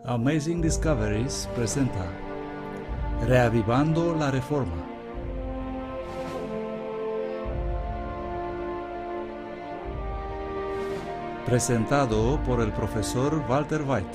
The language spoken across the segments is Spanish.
Amazing Discoveries presenta Reavivando la Reforma. Presentado por el profesor Walter White.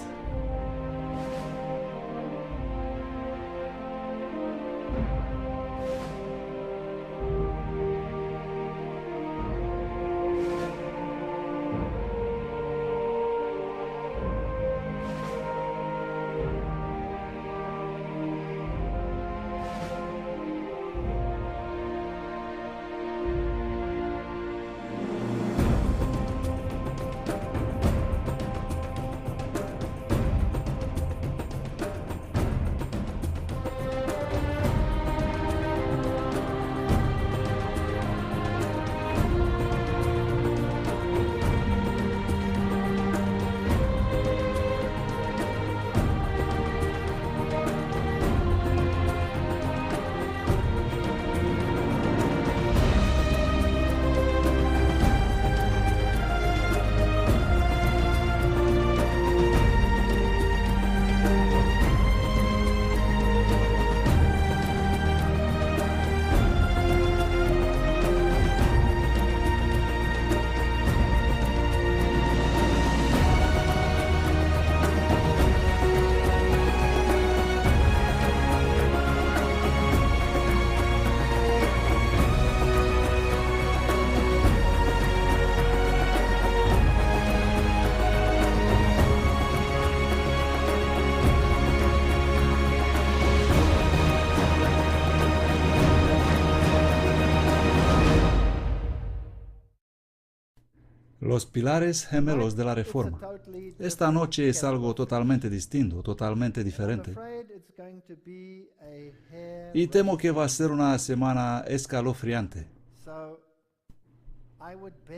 Los pilares gemelos de la Reforma. Esta noche es algo totalmente distinto, totalmente diferente. Y temo que va a ser una semana escalofriante.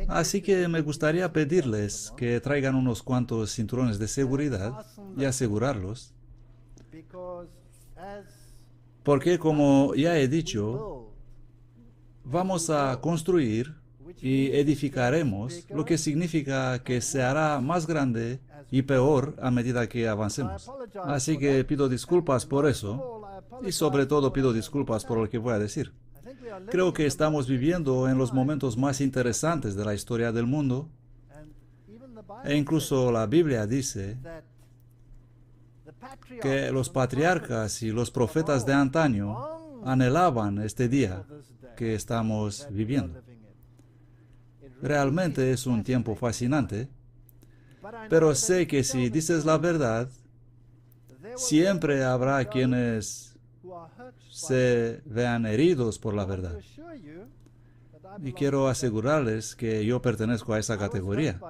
Así que me gustaría pedirles que traigan unos cuantos cinturones de seguridad y asegurarlos. Porque, como ya he dicho, vamos a construir y edificaremos, lo que significa que se hará más grande y peor a medida que avancemos. Así que pido disculpas por eso, y sobre todo pido disculpas por lo que voy a decir. Creo que estamos viviendo en los momentos más interesantes de la historia del mundo, e incluso la Biblia dice que los patriarcas y los profetas de antaño anhelaban este día que estamos viviendo. Realmente es un tiempo fascinante, pero sé que si dices la verdad, siempre habrá quienes se vean heridos por la verdad. Y quiero asegurarles que yo pertenezco a esa categoría.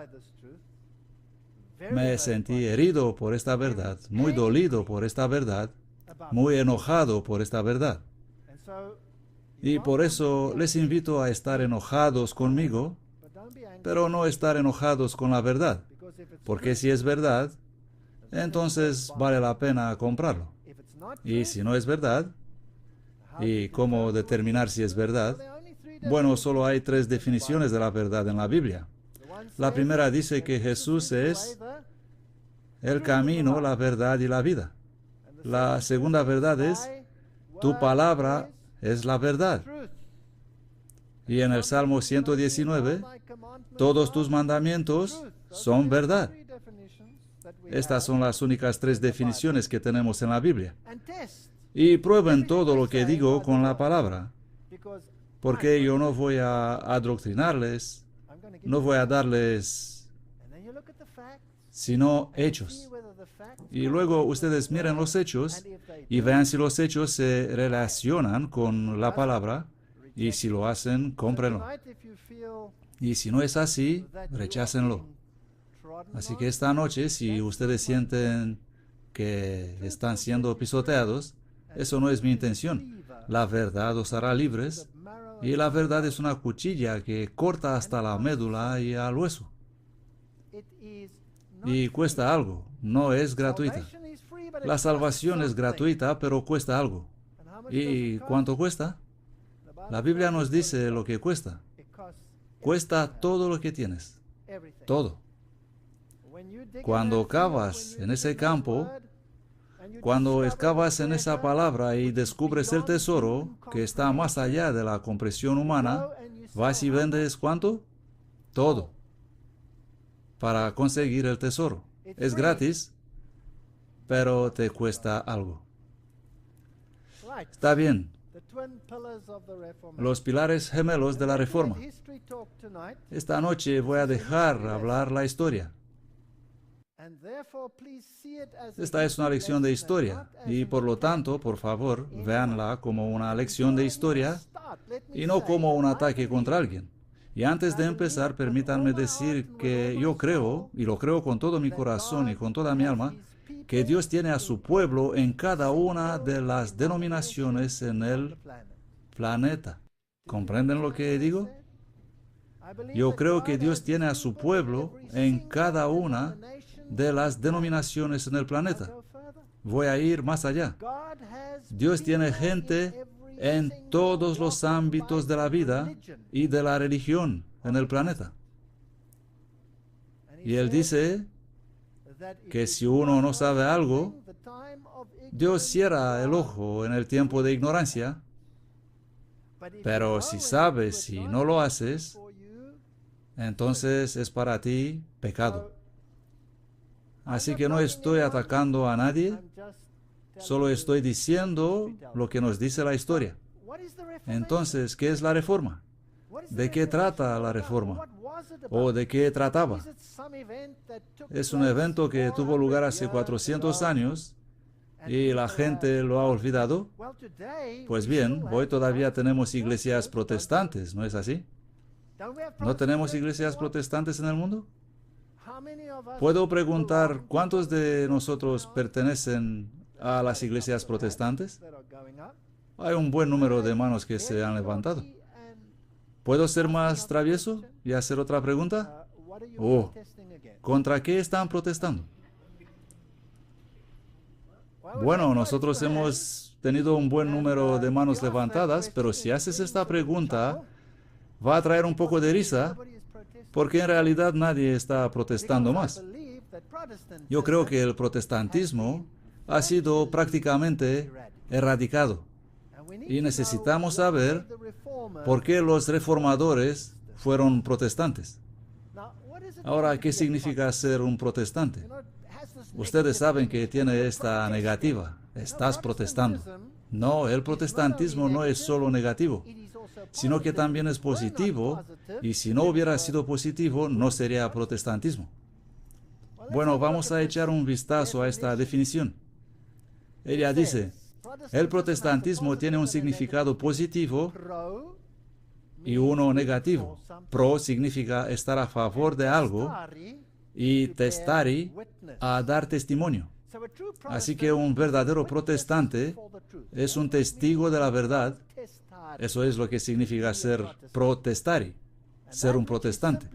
Me sentí herido por esta verdad, muy dolido por esta verdad, muy enojado por esta verdad. Y por eso les invito a estar enojados conmigo, pero no estar enojados con la verdad, porque si es verdad, entonces vale la pena comprarlo. Y si no es verdad, ¿y cómo determinar si es verdad? Bueno, solo hay 3 definiciones de la verdad en la Biblia. La primera dice que Jesús es el camino, la verdad y la vida. La segunda verdad es, tu palabra es la verdad. Y en el Salmo 119, todos tus mandamientos son verdad. Estas son las únicas 3 definiciones que tenemos en la Biblia. Y prueben todo lo que digo con la palabra, porque yo no voy a adoctrinarles, no voy a darles, sino hechos. Y luego ustedes miren los hechos y vean si los hechos se relacionan con la palabra. Y si lo hacen, cómprenlo. Y si no es así, rechácenlo. Así que esta noche, si ustedes sienten que están siendo pisoteados, eso no es mi intención. La verdad os hará libres, y la verdad es una cuchilla que corta hasta la médula y al hueso. Y cuesta algo, no es gratuita. La salvación es gratuita, pero cuesta algo. ¿Y cuánto cuesta? La Biblia nos dice lo que cuesta. Cuesta todo lo que tienes. Todo. Cuando cavas en ese campo, Cuando excavas en esa palabra y descubres el tesoro que está más allá de la comprensión humana, vas y vendes ¿cuánto? Todo para conseguir el tesoro. Es gratis, pero te cuesta algo. Está bien. Los pilares gemelos de la Reforma. Esta noche voy a dejar hablar la historia. Esta es una lección de historia y por lo tanto, por favor, véanla como una lección de historia y no como un ataque contra alguien. Y antes de empezar, permítanme decir que yo creo, y lo creo con todo mi corazón y con toda mi alma, que Dios tiene a su pueblo en cada una de las denominaciones en el planeta. ¿Comprenden lo que digo? Yo creo que Dios tiene a su pueblo en cada una de las denominaciones en el planeta. Voy a ir más allá. Dios tiene gente en todos los ámbitos de la vida y de la religión en el planeta. Y Él dice que si uno no sabe algo, Dios cierra el ojo en el tiempo de ignorancia, pero si sabes y no lo haces, entonces es para ti pecado. Así que no estoy atacando a nadie, solo estoy diciendo lo que nos dice la historia. Entonces, ¿qué es la Reforma? ¿De qué trata la Reforma? ¿O de qué trataba? Es un evento que tuvo lugar hace 400 años y la gente lo ha olvidado. Pues bien, hoy todavía tenemos iglesias protestantes, ¿no es así? ¿No tenemos iglesias protestantes en el mundo? ¿Puedo preguntar cuántos de nosotros pertenecen a las iglesias protestantes? Hay un buen número de manos que se han levantado. ¿Puedo ser más travieso y hacer otra pregunta? ¿Contra qué están protestando? Bueno, nosotros hemos tenido un buen número de manos levantadas, pero si haces esta pregunta, va a traer un poco de risa, porque en realidad nadie está protestando más. Yo creo que el protestantismo ha sido prácticamente erradicado. Y necesitamos saber por qué los reformadores fueron protestantes. Ahora, ¿qué significa ser un protestante? Ustedes saben que tiene esta negativa. Estás protestando. No, el protestantismo no es solo negativo, sino que también es positivo, y si no hubiera sido positivo, no sería protestantismo. Bueno, vamos a echar un vistazo a esta definición. Ella dice, el protestantismo tiene un significado positivo y uno negativo. Pro significa estar a favor de algo y testari, a dar testimonio. Así que un verdadero protestante es un testigo de la verdad. Eso es lo que significa ser protestari, ser un protestante.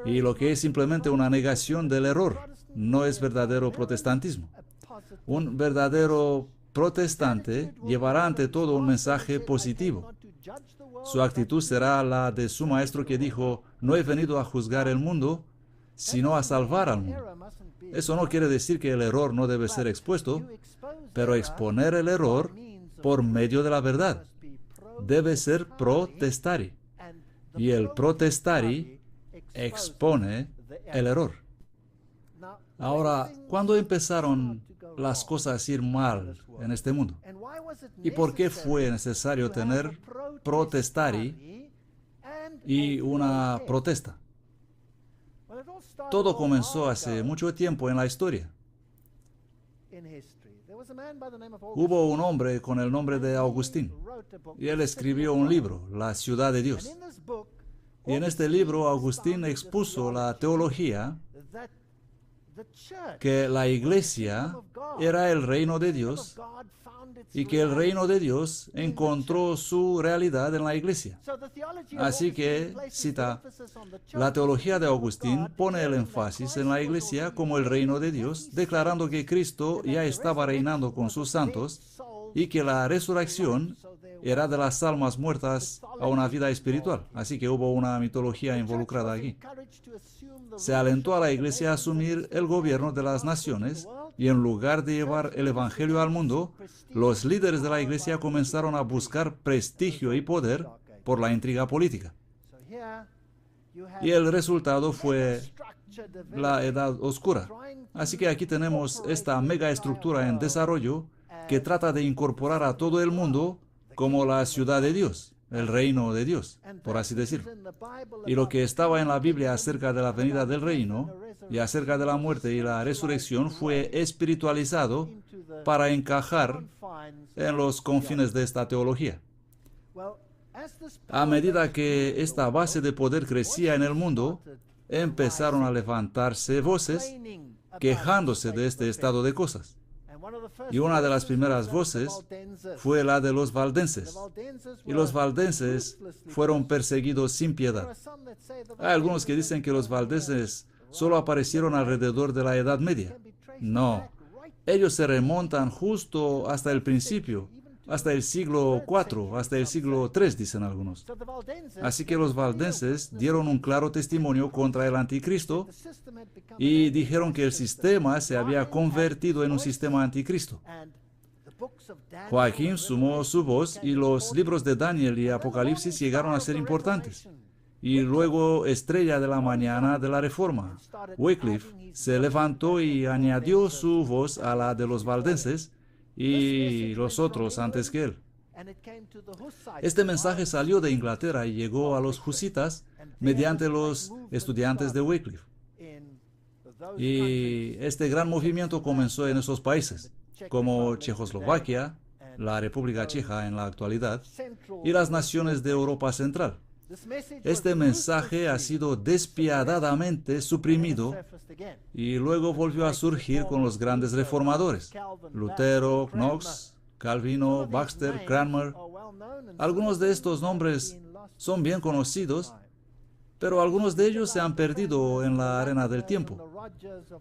Y lo que es simplemente una negación del error, no es verdadero protestantismo. Un verdadero protestante llevará ante todo un mensaje positivo. Su actitud será la de su maestro que dijo, no he venido a juzgar el mundo, sino a salvar al mundo. Eso no quiere decir que el error no debe ser expuesto, pero exponer el error por medio de la verdad debe ser protestari. Y el protestari expone el error. Ahora, ¿cuándo empezaron las cosas a ir mal en este mundo? ¿Y por qué fue necesario tener protestari y una protesta? Todo comenzó hace mucho tiempo en la historia. Hubo un hombre con el nombre de Agustín, y él escribió un libro, La Ciudad de Dios. Y en este libro Agustín expuso la teología que la iglesia era el reino de Dios y que el reino de Dios encontró su realidad en la iglesia. Así que, cita, la teología de Agustín pone el énfasis en la iglesia como el reino de Dios, declarando que Cristo ya estaba reinando con sus santos y que la resurrección era de las almas muertas a una vida espiritual. Así que hubo una mitología involucrada aquí. Se alentó a la iglesia a asumir el gobierno de las naciones Y en lugar de llevar el Evangelio al mundo, los líderes de la iglesia comenzaron a buscar prestigio y poder por la intriga política. Y el resultado fue la Edad Oscura. Así que aquí tenemos esta mega estructura en desarrollo que trata de incorporar a todo el mundo como la ciudad de Dios, el reino de Dios, por así decirlo. Y lo que estaba en la Biblia acerca de la venida del reino y acerca de la muerte y la resurrección fue espiritualizado para encajar en los confines de esta teología. A medida que esta base de poder crecía en el mundo, empezaron a levantarse voces quejándose de este estado de cosas. Y una de las primeras voces fue la de los valdenses. Y los valdenses fueron perseguidos sin piedad. Hay algunos que dicen que los valdenses solo aparecieron alrededor de la Edad Media. No, ellos se remontan justo hasta el principio, hasta el siglo IV, hasta el siglo III, dicen algunos. Así que los valdenses dieron un claro testimonio contra el anticristo y dijeron que el sistema se había convertido en un sistema anticristo. Joaquín sumó su voz y los libros de Daniel y Apocalipsis llegaron a ser importantes. Y luego, estrella de la mañana de la Reforma, Wycliffe se levantó y añadió su voz a la de los valdenses y los otros antes que él. Este mensaje salió de Inglaterra y llegó a los husitas mediante los estudiantes de Wycliffe. Y este gran movimiento comenzó en esos países, como Checoslovaquia, la República Checa en la actualidad, y las naciones de Europa Central. Este mensaje ha sido despiadadamente suprimido y luego volvió a surgir con los grandes reformadores, Lutero, Knox, Calvino, Baxter, Cranmer. Algunos de estos nombres son bien conocidos, pero algunos de ellos se han perdido en la arena del tiempo.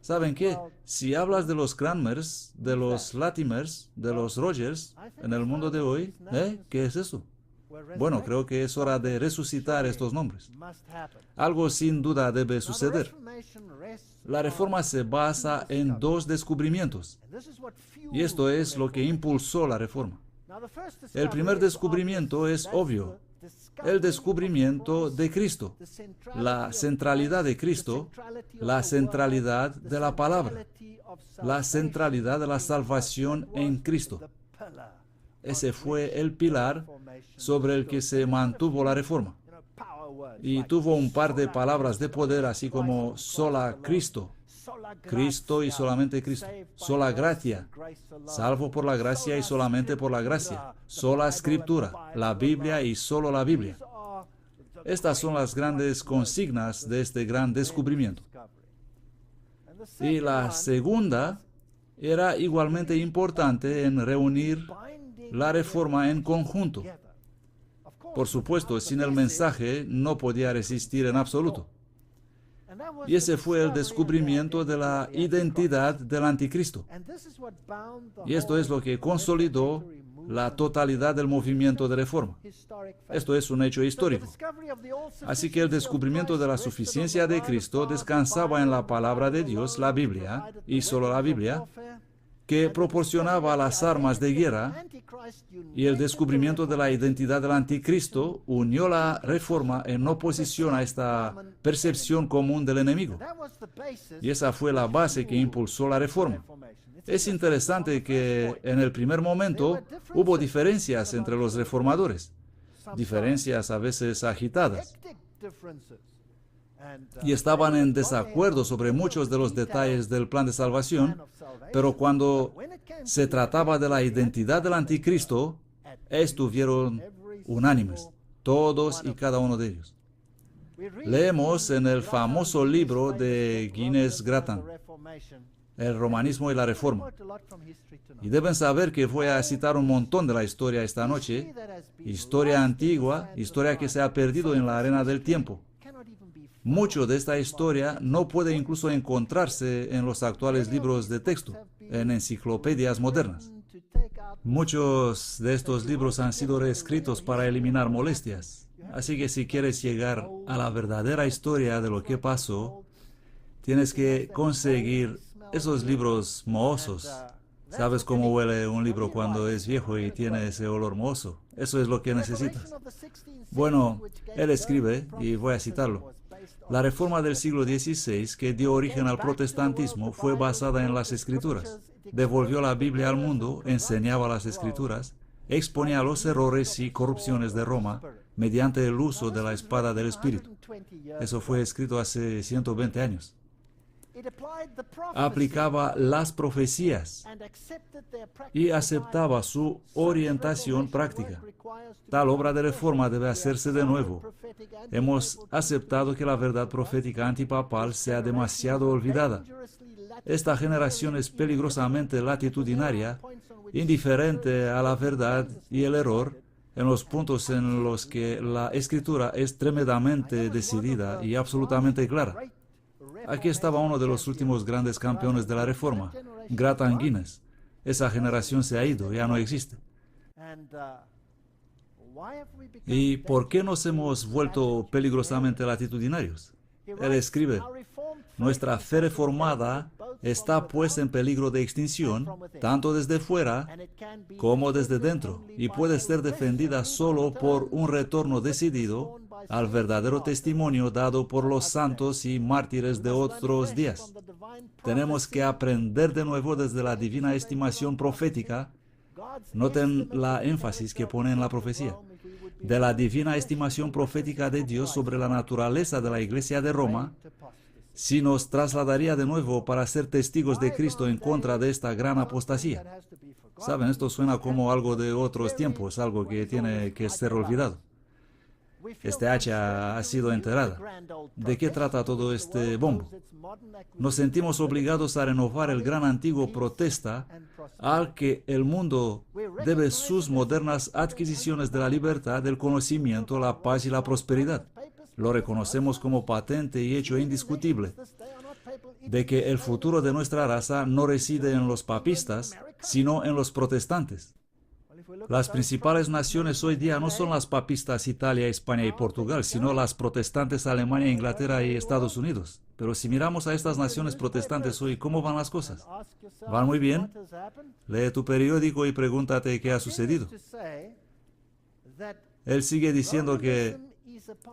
¿Saben qué? Si hablas de los Cranmers, de los Latimers, de los Rogers, en el mundo de hoy, ¿qué es eso? Bueno, creo que es hora de resucitar estos nombres. Algo sin duda debe suceder. La Reforma se basa en dos descubrimientos, y esto es lo que impulsó la Reforma. El primer descubrimiento es obvio, el descubrimiento de Cristo, la centralidad de Cristo, la centralidad de la palabra, la centralidad de la salvación en Cristo. Ese fue el pilar sobre el que se mantuvo la Reforma. Y tuvo un par de palabras de poder, así como sola Cristo, Cristo y solamente Cristo, sola gratia, salvo por la gracia y solamente por la gracia, sola Escritura, la Biblia y solo la Biblia. Estas son las grandes consignas de este gran descubrimiento. Y la segunda era igualmente importante en reunir la Reforma en conjunto. Por supuesto, sin el mensaje no podía resistir en absoluto. Y ese fue el descubrimiento de la identidad del anticristo. Y esto es lo que consolidó la totalidad del movimiento de Reforma. Esto es un hecho histórico. Así que el descubrimiento de la suficiencia de Cristo descansaba en la palabra de Dios, la Biblia, y solo la Biblia, que proporcionaba las armas de guerra, y el descubrimiento de la identidad del anticristo unió la Reforma en oposición a esta percepción común del enemigo. Y esa fue la base que impulsó la Reforma. Es interesante que en el primer momento hubo diferencias entre los reformadores, diferencias a veces agitadas, y estaban en desacuerdo sobre muchos de los detalles del plan de salvación, pero cuando se trataba de la identidad del anticristo, estuvieron unánimes, todos y cada uno de ellos. Leemos en el famoso libro de Gines Gratan, El romanismo y la reforma. Y deben saber que voy a citar un montón de la historia esta noche, historia antigua, historia que se ha perdido en la arena del tiempo. Mucho de esta historia no puede incluso encontrarse en los actuales libros de texto, en enciclopedias modernas. Muchos de estos libros han sido reescritos para eliminar molestias. Así que si quieres llegar a la verdadera historia de lo que pasó, tienes que conseguir esos libros mohosos. ¿Sabes cómo huele un libro cuando es viejo y tiene ese olor mohoso? Eso es lo que necesitas. Bueno, él escribe, y voy a citarlo: la reforma del siglo XVI, que dio origen al protestantismo, fue basada en las Escrituras. Devolvió la Biblia al mundo, enseñaba las Escrituras, exponía los errores y corrupciones de Roma mediante el uso de la espada del Espíritu. Eso fue escrito hace 120 años. Aplicaba las profecías y aceptaba su orientación práctica. Tal obra de reforma debe hacerse de nuevo. Hemos aceptado que la verdad profética antipapal sea demasiado olvidada. Esta generación es peligrosamente latitudinaria, indiferente a la verdad y el error en los puntos en los que la Escritura es tremendamente decidida y absolutamente clara. Aquí estaba uno de los últimos grandes campeones de la Reforma, Gratan Guinness. Esa generación se ha ido, ya no existe. ¿Y por qué nos hemos vuelto peligrosamente latitudinarios? Él escribe: nuestra fe reformada está pues en peligro de extinción, tanto desde fuera como desde dentro, y puede ser defendida solo por un retorno decidido al verdadero testimonio dado por los santos y mártires de otros días. Tenemos que aprender de nuevo desde la divina estimación profética. Noten la énfasis que pone en la profecía. De la divina estimación profética de Dios sobre la naturaleza de la Iglesia de Roma, si nos trasladaría de nuevo para ser testigos de Cristo en contra de esta gran apostasía. Saben, esto suena como algo de otros tiempos, algo que tiene que ser olvidado. Este hacha ha sido enterrada. ¿De qué trata todo este bombo? Nos sentimos obligados a renovar el gran antiguo protesta al que el mundo debe sus modernas adquisiciones de la libertad, del conocimiento, la paz y la prosperidad. Lo reconocemos como patente y hecho indiscutible de que el futuro de nuestra raza no reside en los papistas, sino en los protestantes. Las principales naciones hoy día no son las papistas Italia, España y Portugal, sino las protestantes Alemania, Inglaterra y Estados Unidos. Pero si miramos a estas naciones protestantes hoy, ¿cómo van las cosas? ¿Van muy bien? Lee tu periódico y pregúntate qué ha sucedido. Él sigue diciendo que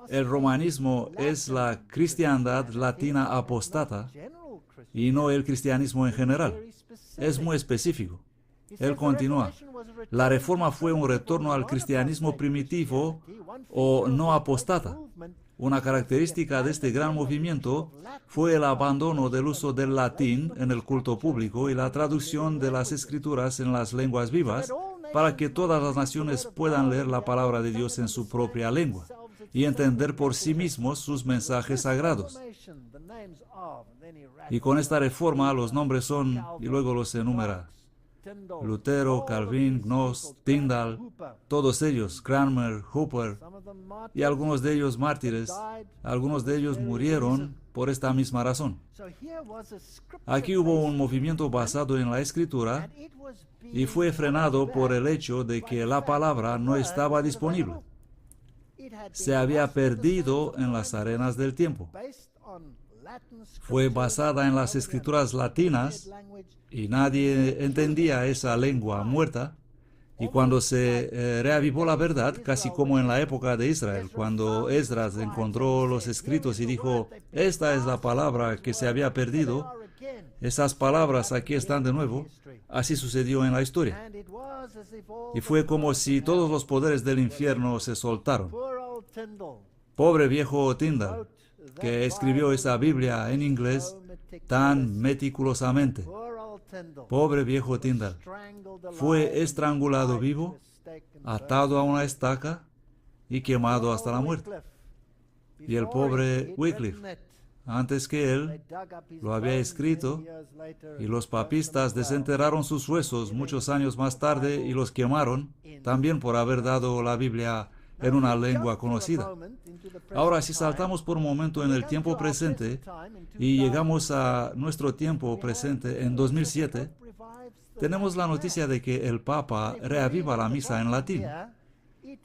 el romanismo es la cristiandad latina apostata y no el cristianismo en general. Es muy específico. Él continúa: la reforma fue un retorno al cristianismo primitivo o no apostata. Una característica de este gran movimiento fue el abandono del uso del latín en el culto público y la traducción de las escrituras en las lenguas vivas para que todas las naciones puedan leer la palabra de Dios en su propia lengua y entender por sí mismos sus mensajes sagrados. Y con esta reforma los nombres son, y luego los enumera: Lutero, Calvin, Knox, Tyndall, todos ellos, Cranmer, Hooper, y algunos de ellos mártires. Algunos de ellos murieron por esta misma razón. Aquí hubo un movimiento basado en la Escritura y fue frenado por el hecho de que la palabra no estaba disponible. Se había perdido en las arenas del tiempo. Fue basada en las escrituras latinas y nadie entendía esa lengua muerta. Y cuando se reavivó la verdad, casi como en la época de Israel, cuando Esdras encontró los escritos y dijo: esta es la palabra que se había perdido, esas palabras aquí están de nuevo. Así sucedió en la historia. Y fue como si todos los poderes del infierno se soltaron. Pobre viejo Tyndall, que escribió esa Biblia en inglés tan meticulosamente. Pobre viejo Tyndall. Fue estrangulado vivo, atado a una estaca y quemado hasta la muerte. Y el pobre Wycliffe, antes que él, lo había escrito, y los papistas desenterraron sus huesos muchos años más tarde y los quemaron, también por haber dado la Biblia en una lengua conocida. Ahora, si saltamos por un momento en el tiempo presente y llegamos a nuestro tiempo presente en 2007, tenemos la noticia de que el Papa reaviva la misa en latín.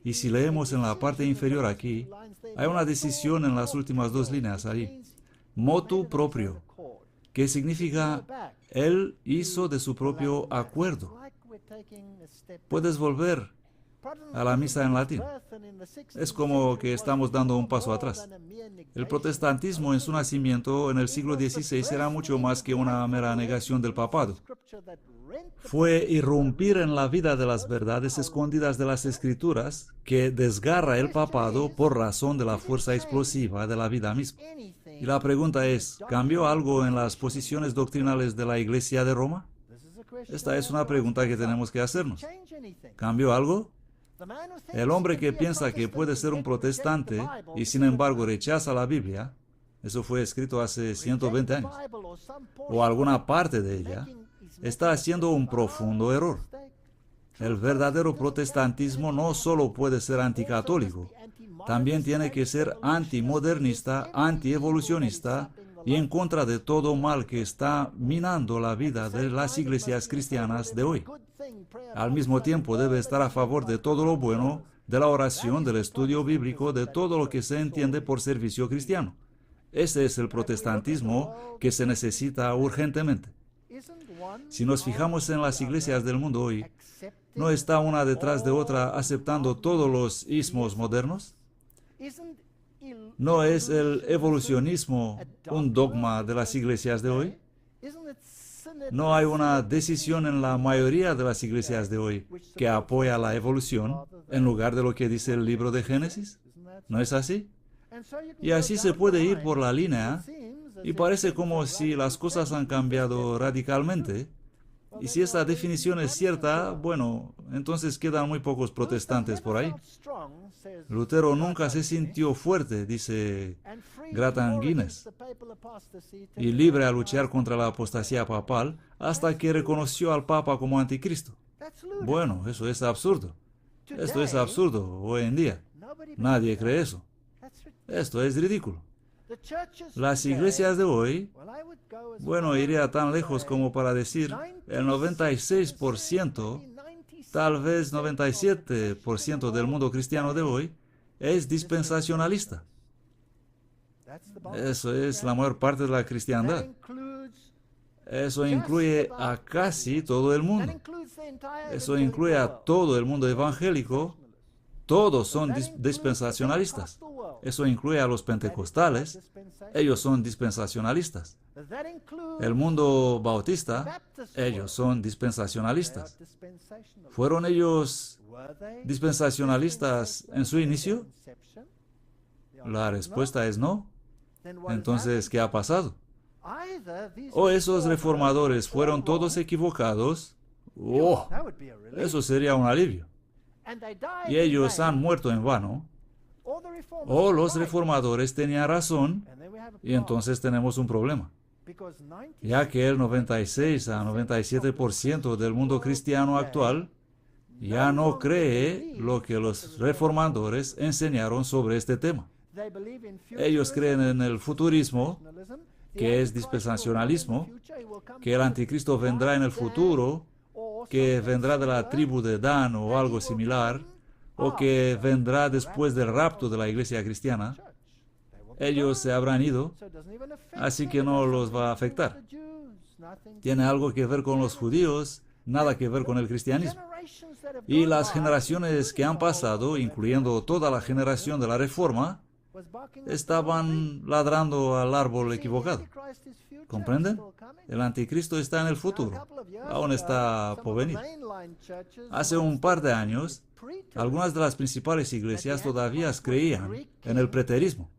Y si leemos en la parte inferior aquí, hay una decisión en las últimas dos líneas ahí: motu proprio, que significa Él hizo de su propio acuerdo. Puedes volver a la misa en latín. Es como que estamos dando un paso atrás. El protestantismo en su nacimiento en el siglo XVI era mucho más que una mera negación del papado. Fue irrumpir en la vida de las verdades escondidas de las Escrituras que desgarra el papado por razón de la fuerza explosiva de la vida misma. Y la pregunta es, ¿cambió algo en las posiciones doctrinales de la Iglesia de Roma? Esta es una pregunta que tenemos que hacernos. ¿Cambió algo? El hombre que piensa que puede ser un protestante y sin embargo rechaza la Biblia, eso fue escrito hace 120 años, o alguna parte de ella, está haciendo un profundo error. El verdadero protestantismo no solo puede ser anticatólico, también tiene que ser antimodernista, antievolucionista y en contra de todo mal que está minando la vida de las iglesias cristianas de hoy. Al mismo tiempo debe estar a favor de todo lo bueno, de la oración, del estudio bíblico, de todo lo que se entiende por servicio cristiano. Ese es el protestantismo que se necesita urgentemente. Si nos fijamos en las iglesias del mundo hoy, ¿no está una detrás de otra aceptando todos los ismos modernos? ¿No es el evolucionismo un dogma de las iglesias de hoy? ¿No hay una decisión en la mayoría de las iglesias de hoy que apoya la evolución en lugar de lo que dice el libro de Génesis? ¿No es así? Y así se puede ir por la línea y parece como si las cosas han cambiado radicalmente. Y si esta definición es cierta, bueno, entonces quedan muy pocos protestantes por ahí. Lutero nunca se sintió fuerte, dice Gratan Guinness, y libre a luchar contra la apostasía papal hasta que reconoció al Papa como anticristo. Bueno, eso es absurdo. Esto es absurdo hoy en día. Nadie cree eso. Esto es ridículo. Las iglesias de hoy, bueno, iría tan lejos como para decir el 96%, tal vez 97% del mundo cristiano de hoy es dispensacionalista. Eso es la mayor parte de la cristiandad. Eso incluye a casi todo el mundo. Eso incluye a todo el mundo evangélico. Todos son dispensacionalistas. Eso incluye a los pentecostales. Ellos son dispensacionalistas. El mundo bautista, ellos son dispensacionalistas. ¿Fueron ellos dispensacionalistas en su inicio? La respuesta es no. Entonces, ¿qué ha pasado? ¿O esos reformadores fueron todos equivocados? ¡Oh! Eso sería un alivio. Y ellos han muerto en vano. O los reformadores tenían razón y entonces tenemos un problema. Ya que el 96 a 97% del mundo cristiano actual ya no cree lo que los reformadores enseñaron sobre este tema. Ellos creen en el futurismo, que es dispensacionalismo, que el anticristo vendrá en el futuro, que vendrá de la tribu de Dan o algo similar, o que vendrá después del rapto de la iglesia cristiana. Ellos se habrán ido, así que no los va a afectar. Tiene algo que ver con los judíos, nada que ver con el cristianismo. Y las generaciones que han pasado, incluyendo toda la generación de la Reforma, estaban ladrando al árbol equivocado. ¿Comprenden? El anticristo está en el futuro, aún está por venir. Hace un par de años, algunas de las principales iglesias todavía creían en el preterismo,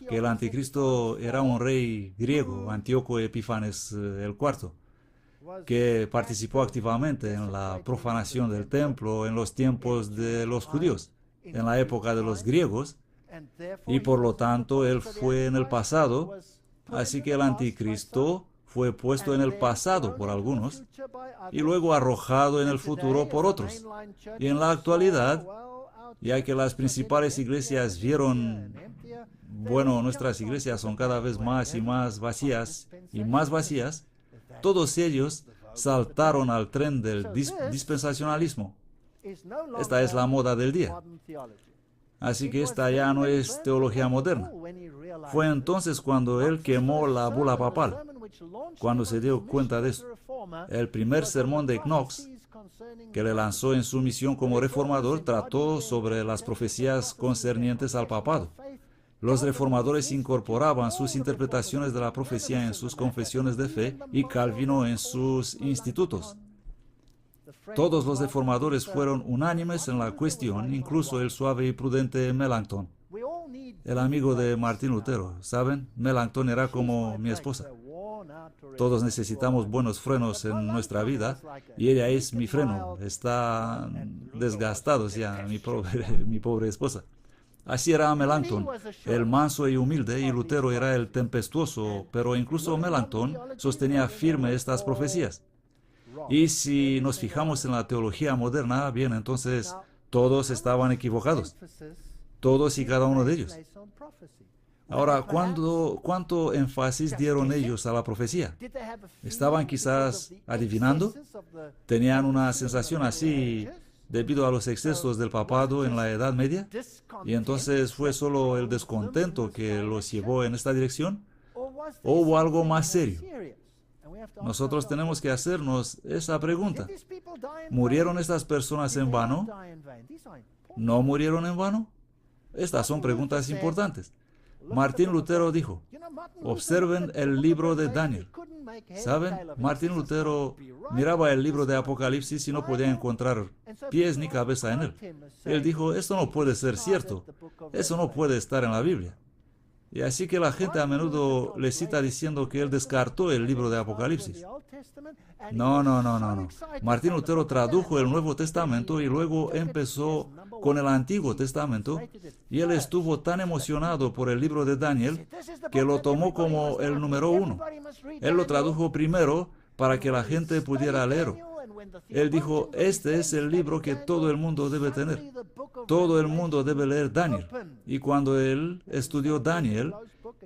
que el anticristo era un rey griego, Antíoco Epífanes IV, que participó activamente en la profanación del templo en los tiempos de los judíos, en la época de los griegos, y por lo tanto él fue en el pasado, así que el anticristo fue puesto en el pasado por algunos y luego arrojado en el futuro por otros. Y en la actualidad, ya que las principales iglesias vieron, bueno, nuestras iglesias son cada vez más y más vacías y más vacías, todos ellos saltaron al tren del dispensacionalismo. Esta es la moda del día. Así que esta ya no es teología moderna. Fue entonces cuando él quemó la bula papal. Cuando se dio cuenta de eso, el primer sermón de Knox, que le lanzó en su misión como reformador, trató sobre las profecías concernientes al papado. Los reformadores incorporaban sus interpretaciones de la profecía en sus confesiones de fe y Calvino en sus institutos. Todos los reformadores fueron unánimes en la cuestión, incluso el suave y prudente Melanchthon, el amigo de Martín Lutero. ¿Saben? Melanchthon era como mi esposa. Todos necesitamos buenos frenos en nuestra vida y ella es mi freno. Está desgastados ya, mi pobre esposa. Así era Melanchthon, el manso y humilde, y Lutero era el tempestuoso, pero incluso Melanchthon sostenía firme estas profecías. Y si nos fijamos en la teología moderna, bien, entonces todos estaban equivocados, todos y cada uno de ellos. Ahora, ¿cuánto énfasis dieron ellos a la profecía? ¿Estaban quizás adivinando? ¿Tenían una sensación así debido a los excesos del papado en la Edad Media? ¿Y entonces fue solo el descontento que los llevó en esta dirección? ¿O hubo algo más serio? Nosotros tenemos que hacernos esa pregunta. ¿Murieron estas personas en vano? ¿No murieron en vano? Estas son preguntas importantes. Martín Lutero dijo, observen el libro de Daniel. ¿Saben? Martín Lutero miraba el libro de Apocalipsis y no podía encontrar pies ni cabeza en él. Él dijo, esto no puede ser cierto. Eso no puede estar en la Biblia. Y así que la gente a menudo le cita diciendo que él descartó el libro de Apocalipsis. No. Martín Lutero tradujo el Nuevo Testamento y luego empezó con el Antiguo Testamento, y él estuvo tan emocionado por el libro de Daniel que lo tomó como el número 1. Él lo tradujo primero para que la gente pudiera leerlo. Él dijo, este es el libro que todo el mundo debe tener. Todo el mundo debe leer Daniel. Y cuando él estudió Daniel,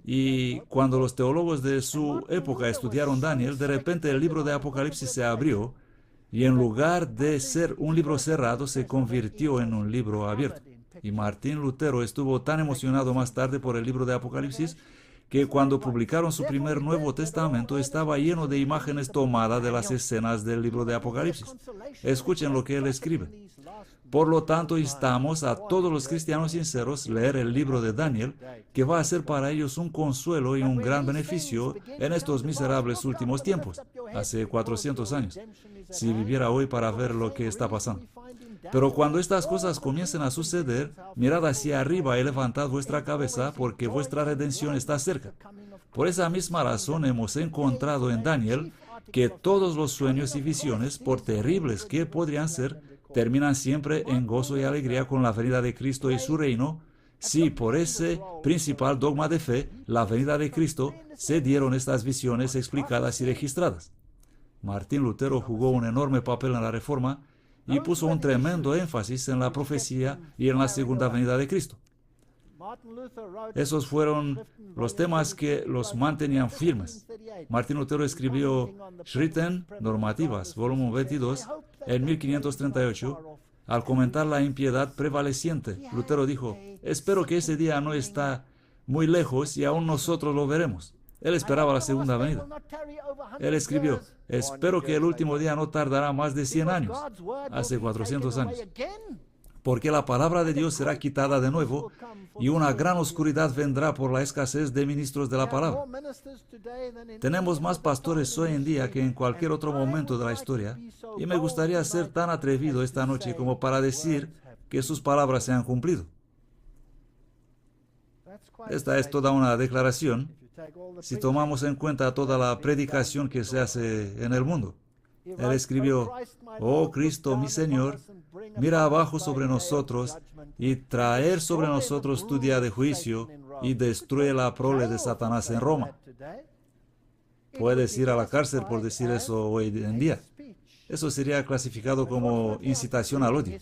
y cuando los teólogos de su época estudiaron Daniel, de repente el libro de Apocalipsis se abrió, y en lugar de ser un libro cerrado, se convirtió en un libro abierto. Y Martín Lutero estuvo tan emocionado más tarde por el libro de Apocalipsis, que cuando publicaron su primer Nuevo Testamento estaba lleno de imágenes tomadas de las escenas del libro de Apocalipsis. Escuchen lo que él escribe. Por lo tanto, instamos a todos los cristianos sinceros a leer el libro de Daniel, que va a ser para ellos un consuelo y un gran beneficio en estos miserables últimos tiempos, hace 400 años, si viviera hoy para ver lo que está pasando. Pero cuando estas cosas comiencen a suceder, mirad hacia arriba y levantad vuestra cabeza, porque vuestra redención está cerca. Por esa misma razón hemos encontrado en Daniel que todos los sueños y visiones, por terribles que podrían ser, terminan siempre en gozo y alegría con la venida de Cristo y su reino. Sí, por ese principal dogma de fe, la venida de Cristo, se dieron estas visiones explicadas y registradas. Martín Lutero jugó un enorme papel en la Reforma y puso un tremendo énfasis en la profecía y en la segunda venida de Cristo. Esos fueron los temas que los mantenían firmes. Martín Lutero escribió Schriften Normativas, volumen 22, en 1538. Al comentar la impiedad prevaleciente, Lutero dijo, espero que ese día no está muy lejos y aún nosotros lo veremos. Él esperaba la segunda venida. Él escribió, espero que el último día no tardará más de 100 años, hace 400 años, porque la palabra de Dios será quitada de nuevo y una gran oscuridad vendrá por la escasez de ministros de la palabra. Tenemos más pastores hoy en día que en cualquier otro momento de la historia, y me gustaría ser tan atrevido esta noche como para decir que sus palabras se han cumplido. Esta es toda una declaración si tomamos en cuenta toda la predicación que se hace en el mundo. Él escribió, oh Cristo, mi Señor, mira abajo sobre nosotros y traer sobre nosotros tu día de juicio y destruye la prole de Satanás en Roma. Puedes ir a la cárcel por decir eso hoy en día. Eso sería clasificado como incitación al odio.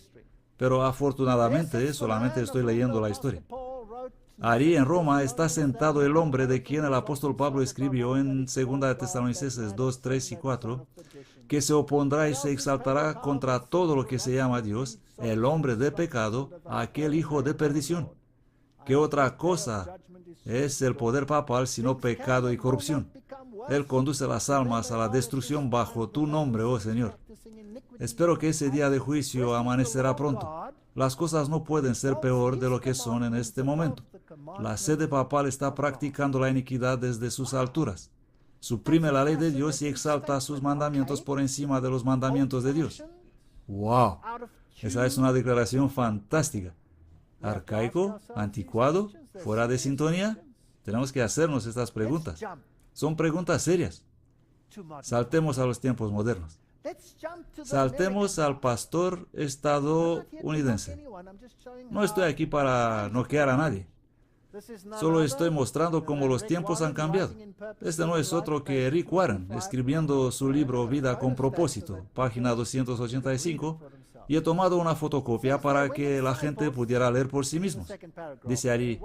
Pero afortunadamente solamente estoy leyendo la historia. Allí en Roma está sentado el hombre de quien el apóstol Pablo escribió en 2 Tesalonicenses 2, 3 y 4, que se opondrá y se exaltará contra todo lo que se llama Dios, el hombre de pecado, aquel hijo de perdición. ¿Qué otra cosa es el poder papal sino pecado y corrupción? Él conduce las almas a la destrucción bajo tu nombre, oh Señor. Espero que ese día de juicio amanecerá pronto. Las cosas no pueden ser peor de lo que son en este momento. La sede papal está practicando la iniquidad desde sus alturas. Suprime la ley de Dios y exalta sus mandamientos por encima de los mandamientos de Dios. ¡Wow! Esa es una declaración fantástica. ¿Arcaico? ¿Anticuado? ¿Fuera de sintonía? Tenemos que hacernos estas preguntas. Son preguntas serias. Saltemos a los tiempos modernos. Saltemos al pastor estadounidense. No estoy aquí para noquear a nadie. Solo estoy mostrando cómo los tiempos han cambiado. Este no es otro que Rick Warren, escribiendo su libro Vida con propósito, página 285, y he tomado una fotocopia para que la gente pudiera leer por sí mismos. Dice allí,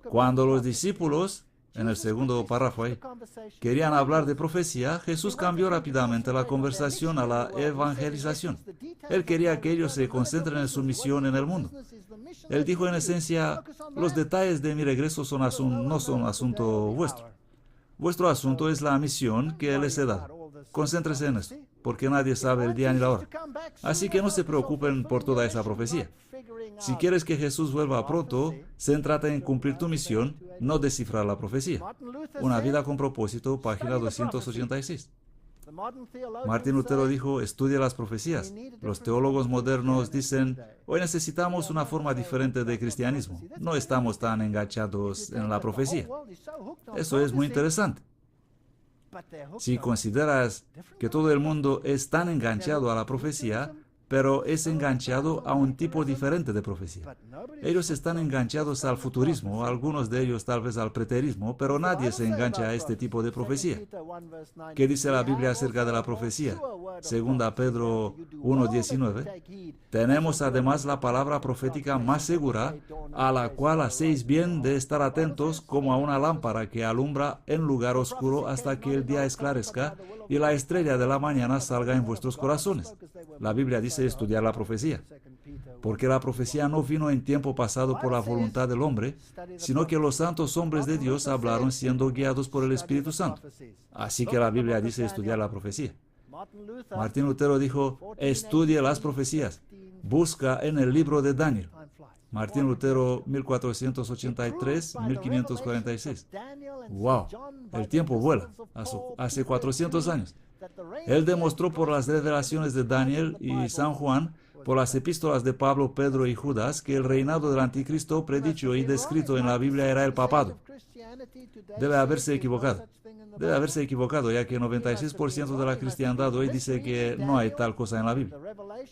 cuando los discípulos, en el segundo párrafo ahí, querían hablar de profecía, Jesús cambió rápidamente la conversación a la evangelización. Él quería que ellos se concentren en su misión en el mundo. Él dijo en esencia, los detalles de mi regreso no son asunto vuestro. Vuestro asunto es la misión que les he dado. Concéntrese en eso, porque nadie sabe el día ni la hora. Así que no se preocupen por toda esa profecía. Si quieres que Jesús vuelva pronto, céntrate en cumplir tu misión, no descifrar la profecía. Una vida con propósito, página 286. Martín Lutero dijo, estudia las profecías. Los teólogos modernos dicen, hoy necesitamos una forma diferente de cristianismo. No estamos tan enganchados en la profecía. Eso es muy interesante. Si consideras que todo el mundo es tan enganchado a la profecía, pero es enganchado a un tipo diferente de profecía. Ellos están enganchados al futurismo, algunos de ellos tal vez al preterismo, pero nadie se engancha a este tipo de profecía. ¿Qué dice la Biblia acerca de la profecía? Segunda Pedro 1:19. Tenemos además la palabra profética más segura, a la cual hacéis bien de estar atentos como a una lámpara que alumbra en lugar oscuro hasta que el día esclarezca y la estrella de la mañana salga en vuestros corazones. La Biblia dice estudiar la profecía, porque la profecía no vino en tiempo pasado por la voluntad del hombre, sino que los santos hombres de Dios hablaron siendo guiados por el Espíritu Santo. Así que la Biblia dice estudiar la profecía. Martín Lutero dijo, estudie las profecías, busca en el libro de Daniel. Martín Lutero, 1483-1546. ¡Wow! El tiempo vuela, hace 400 años. Él demostró por las revelaciones de Daniel y San Juan, por las epístolas de Pablo, Pedro y Judas, que el reinado del anticristo predicho y descrito en la Biblia era el papado. Debe haberse equivocado. Debe haberse equivocado, ya que el 96% de la cristiandad hoy dice que no hay tal cosa en la Biblia.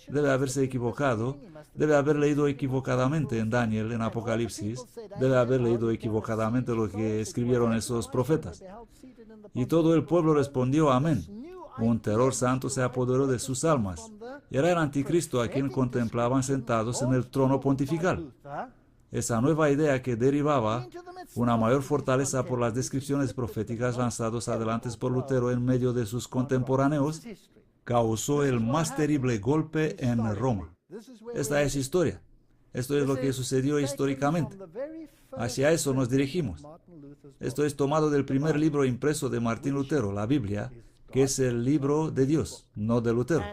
Debe haberse equivocado. Debe haber leído equivocadamente en Daniel, en Apocalipsis. Debe haber leído equivocadamente lo que escribieron esos profetas. Y todo el pueblo respondió amén. Un terror santo se apoderó de sus almas. Era el anticristo a quien contemplaban sentados en el trono pontifical. Esa nueva idea que derivaba una mayor fortaleza por las descripciones proféticas lanzadas adelante por Lutero en medio de sus contemporáneos, causó el más terrible golpe en Roma. Esta es historia. Esto es lo que sucedió históricamente. Hacia eso nos dirigimos. Esto es tomado del primer libro impreso de Martín Lutero, la Biblia, que es el libro de Dios, no de Lutero.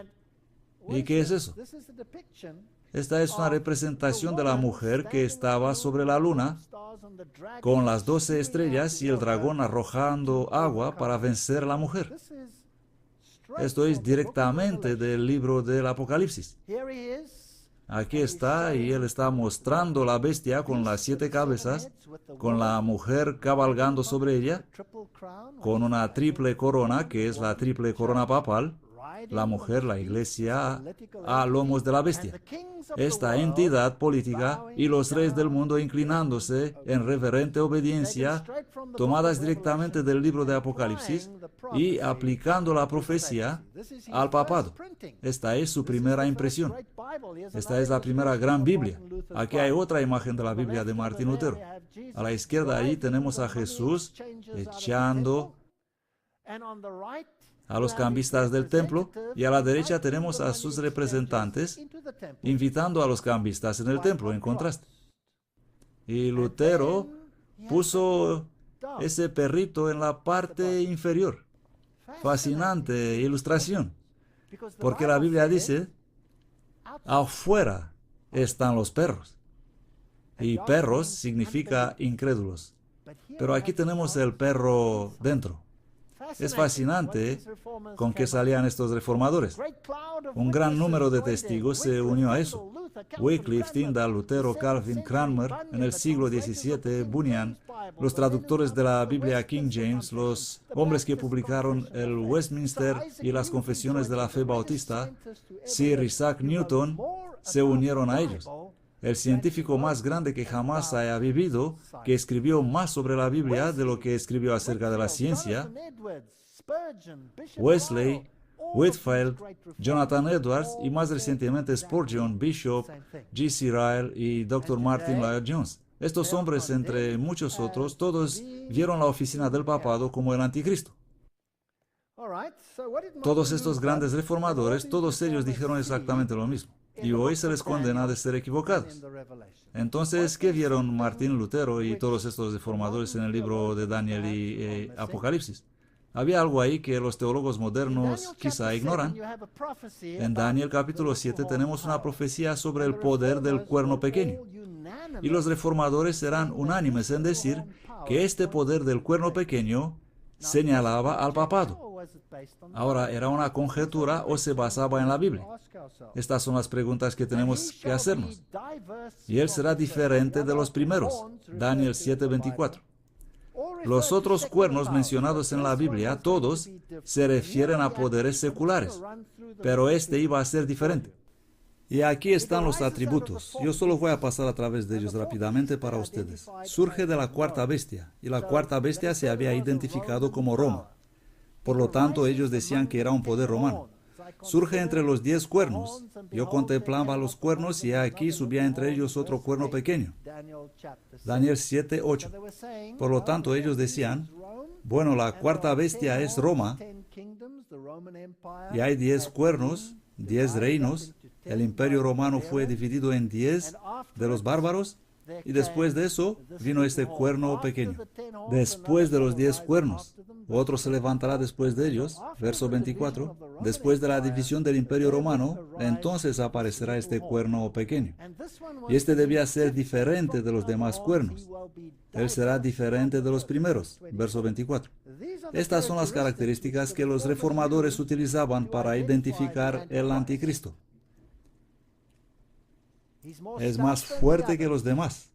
¿Y qué es eso? Esta es una representación de la mujer que estaba sobre la luna, con las 12 estrellas y el dragón arrojando agua para vencer a la mujer. Esto es directamente del libro del Apocalipsis. Aquí está, y él está mostrando la bestia con las 7 cabezas, con la mujer cabalgando sobre ella, con una triple corona, que es la triple corona papal, la mujer, la iglesia, a lomos de la bestia. Esta entidad política y los reyes del mundo inclinándose en reverente obediencia, tomadas directamente del libro de Apocalipsis y aplicando la profecía al papado. Esta es su primera impresión. Esta es la primera gran Biblia. Aquí hay otra imagen de la Biblia de Martín Lutero. A la izquierda ahí tenemos a Jesús echando a los cambistas del templo, y a la derecha tenemos a sus representantes invitando a los cambistas en el templo, en contraste. Y Lutero puso ese perrito en la parte inferior. Fascinante ilustración, porque la Biblia dice, afuera están los perros. Y perros significa incrédulos. Pero aquí tenemos el perro dentro. Es fascinante con que salían estos reformadores. Un gran número de testigos se unió a eso. Wycliffe, Tyndale, Lutero, Calvin, Cranmer, en el siglo XVII, Bunyan, los traductores de la Biblia King James, los hombres que publicaron el Westminster y las confesiones de la fe bautista, Sir Isaac Newton, se unieron a ellos. El científico más grande que jamás haya vivido, que escribió más sobre la Biblia de lo que escribió acerca de la ciencia, Wesley, Whitefield, Jonathan Edwards y más recientemente Spurgeon, Bishop, G.C. Ryle y Dr. Martin Lloyd-Jones. Estos hombres, entre muchos otros, todos vieron la oficina del papado como el anticristo. Todos estos grandes reformadores, todos ellos dijeron exactamente lo mismo. Y hoy se les condena de ser equivocados. Entonces, ¿qué vieron Martín Lutero y todos estos reformadores en el libro de Daniel y Apocalipsis? Había algo ahí que los teólogos modernos quizá ignoran. En Daniel capítulo 7 tenemos una profecía sobre el poder del cuerno pequeño. Y los reformadores eran unánimes en decir que este poder del cuerno pequeño señalaba al papado. Ahora, ¿era una conjetura o se basaba en la Biblia? Estas son las preguntas que tenemos que hacernos. Y él será diferente de los primeros. Daniel 7:24. Los otros cuernos mencionados en la Biblia, todos, se refieren a poderes seculares, pero este iba a ser diferente. Y aquí están los atributos. Yo solo voy a pasar a través de ellos rápidamente para ustedes. Surge de la cuarta bestia, y la cuarta bestia se había identificado como Roma. Por lo tanto, ellos decían que era un poder romano. Surge entre los 10 cuernos. Yo contemplaba los cuernos y aquí subía entre ellos otro cuerno pequeño. Daniel 7:8. Por lo tanto, ellos decían, bueno, la cuarta bestia es Roma, y hay 10 cuernos, 10 reinos. El imperio romano fue dividido en 10 de los bárbaros, y después de eso vino este cuerno pequeño. Después de los 10 cuernos, otro se levantará después de ellos, verso 24. Después de la división del imperio romano, entonces aparecerá este cuerno pequeño. Y este debía ser diferente de los demás cuernos. Él será diferente de los primeros, verso 24. Estas son las características que los reformadores utilizaban para identificar el anticristo. Es más fuerte que los demás.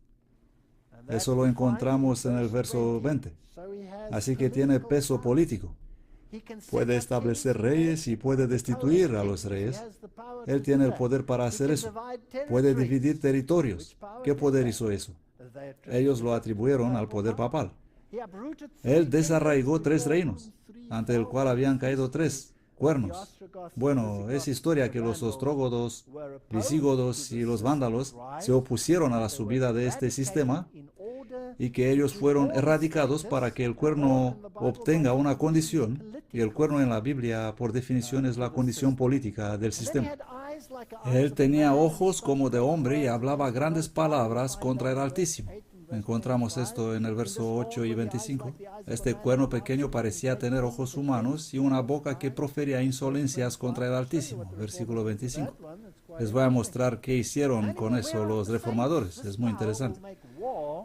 Eso lo encontramos en el verso 20. Así que tiene peso político. Puede establecer reyes y puede destituir a los reyes. Él tiene el poder para hacer eso. Puede dividir territorios. ¿Qué poder hizo eso? Ellos lo atribuyeron al poder papal. Él desarraigó 3 reinos, ante el cual habían caído 3 cuernos. Bueno, es historia que los ostrógodos, visígodos y los vándalos se opusieron a la subida de este sistema y que ellos fueron erradicados para que el cuerno obtenga una condición, y el cuerno en la Biblia, por definición, es la condición política del sistema. Él tenía ojos como de hombre y hablaba grandes palabras contra el Altísimo. Encontramos esto en el verso 8 y 25. Este cuerno pequeño parecía tener ojos humanos y una boca que profería insolencias contra el Altísimo. Versículo 25. Les voy a mostrar qué hicieron con eso los reformadores. Es muy interesante.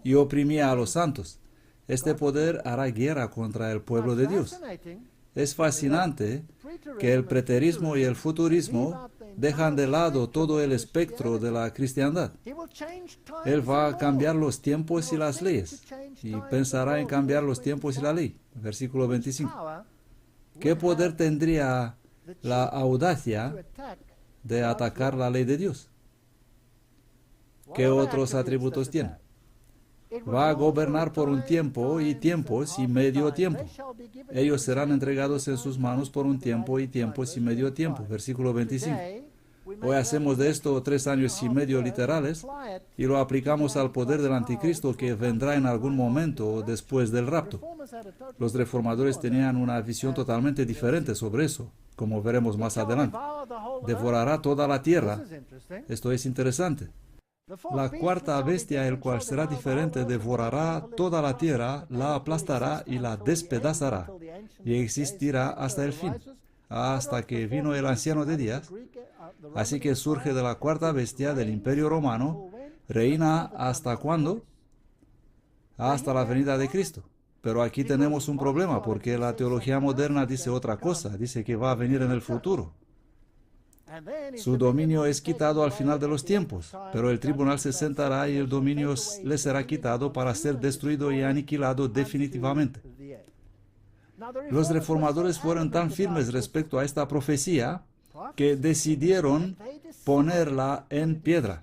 Y oprimía a los santos. Este poder hará guerra contra el pueblo de Dios. Es fascinante que el preterismo y el futurismo dejan de lado todo el espectro de la cristiandad. Él va a cambiar los tiempos y las leyes, y pensará en cambiar los tiempos y la ley. Versículo 25. ¿Qué poder tendría la audacia de atacar la ley de Dios? ¿Qué otros atributos tiene? Va a gobernar por un tiempo y tiempos y medio tiempo. Ellos serán entregados en sus manos por un tiempo y tiempos y medio tiempo. Versículo 25. Hoy hacemos de esto 3 años y medio literales y lo aplicamos al poder del anticristo que vendrá en algún momento después del rapto. Los reformadores tenían una visión totalmente diferente sobre eso, como veremos más adelante. Devorará toda la tierra. Esto es interesante. La cuarta bestia, el cual será diferente, devorará toda la tierra, la aplastará y la despedazará, y existirá hasta el fin, hasta que vino el anciano de días. Así que surge de la cuarta bestia del Imperio Romano, reina ¿hasta cuándo? Hasta la venida de Cristo. Pero aquí tenemos un problema, porque la teología moderna dice otra cosa, dice que va a venir en el futuro. Su dominio es quitado al final de los tiempos, pero el tribunal se sentará y el dominio le será quitado para ser destruido y aniquilado definitivamente. Los reformadores fueron tan firmes respecto a esta profecía que decidieron ponerla en piedra.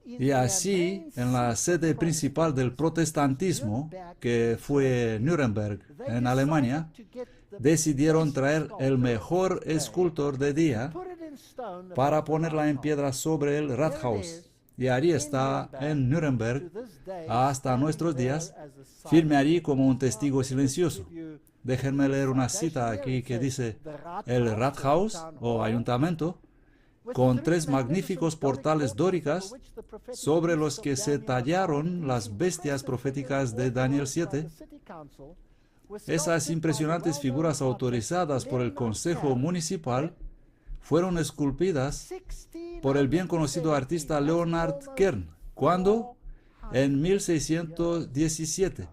Y así, en la sede principal del protestantismo, que fue Nuremberg, en Alemania, decidieron traer el mejor escultor de día para ponerla en piedra sobre el Rathaus. Y allí está en Nuremberg hasta nuestros días, firme allí como un testigo silencioso. Déjenme leer una cita aquí que dice: el Rathaus, o ayuntamiento, con 3 magníficos portales dóricas sobre los que se tallaron las bestias proféticas de Daniel 7. Esas impresionantes figuras autorizadas por el Consejo Municipal fueron esculpidas por el bien conocido artista Leonard Kern. ¿Cuándo? En 1617.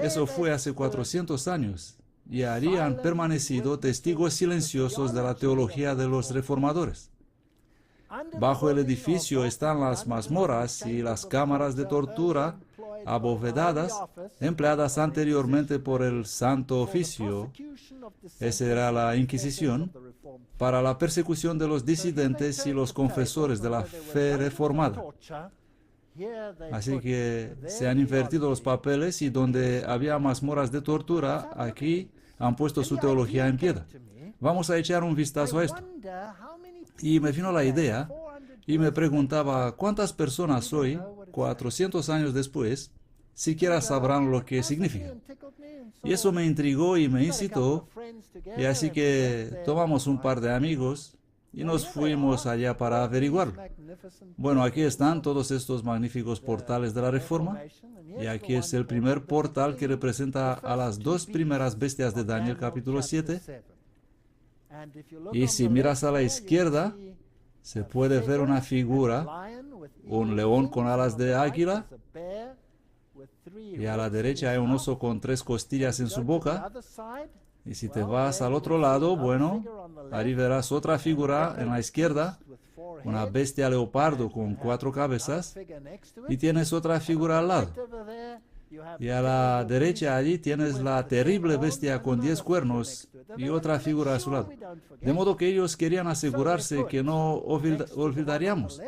Eso fue hace 400 años. Y allí han permanecido testigos silenciosos de la teología de los reformadores. Bajo el edificio están las mazmorras y las cámaras de tortura abovedadas, empleadas anteriormente por el Santo Oficio, esa era la Inquisición, para la persecución de los disidentes y los confesores de la fe reformada. Así que se han invertido los papeles y donde había mazmorras de tortura, aquí han puesto su teología en piedra. Vamos a echar un vistazo a esto. Y me vino la idea y me preguntaba cuántas personas hoy, 400 años después, siquiera sabrán lo que significa. Y eso me intrigó y me incitó, y así que tomamos un par de amigos y nos fuimos allá para averiguarlo. Bueno, aquí están todos estos magníficos portales de la Reforma, y aquí es el primer portal que representa a las 2 primeras bestias de Daniel capítulo 7. Y si miras a la izquierda, se puede ver una figura, un león con alas de águila, y a la derecha hay un oso con 3 costillas en su boca. Y si te vas al otro lado, bueno, ahí verás otra figura en la izquierda, una bestia leopardo con 4 cabezas, y tienes otra figura al lado. Y a la derecha allí tienes la terrible bestia con 10 cuernos y otra figura a su lado. De modo que ellos querían asegurarse que no olvidaríamos.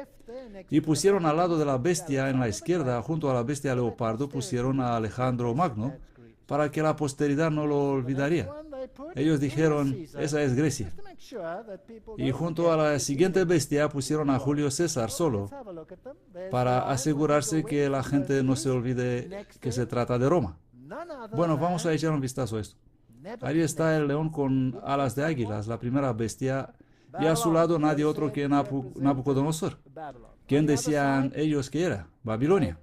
Y pusieron al lado de la bestia en la izquierda, junto a la bestia leopardo, pusieron a Alejandro Magno, para que la posteridad no lo olvidaría. Ellos dijeron, esa es Grecia. Y junto a la siguiente bestia pusieron a Julio César solo, para asegurarse que la gente no se olvide que se trata de Roma. Bueno, vamos a echar un vistazo a esto. Ahí está el león con alas de águilas, la primera bestia, y a su lado nadie otro que Nabucodonosor. ¿Quién decían ellos que era? Babilonia.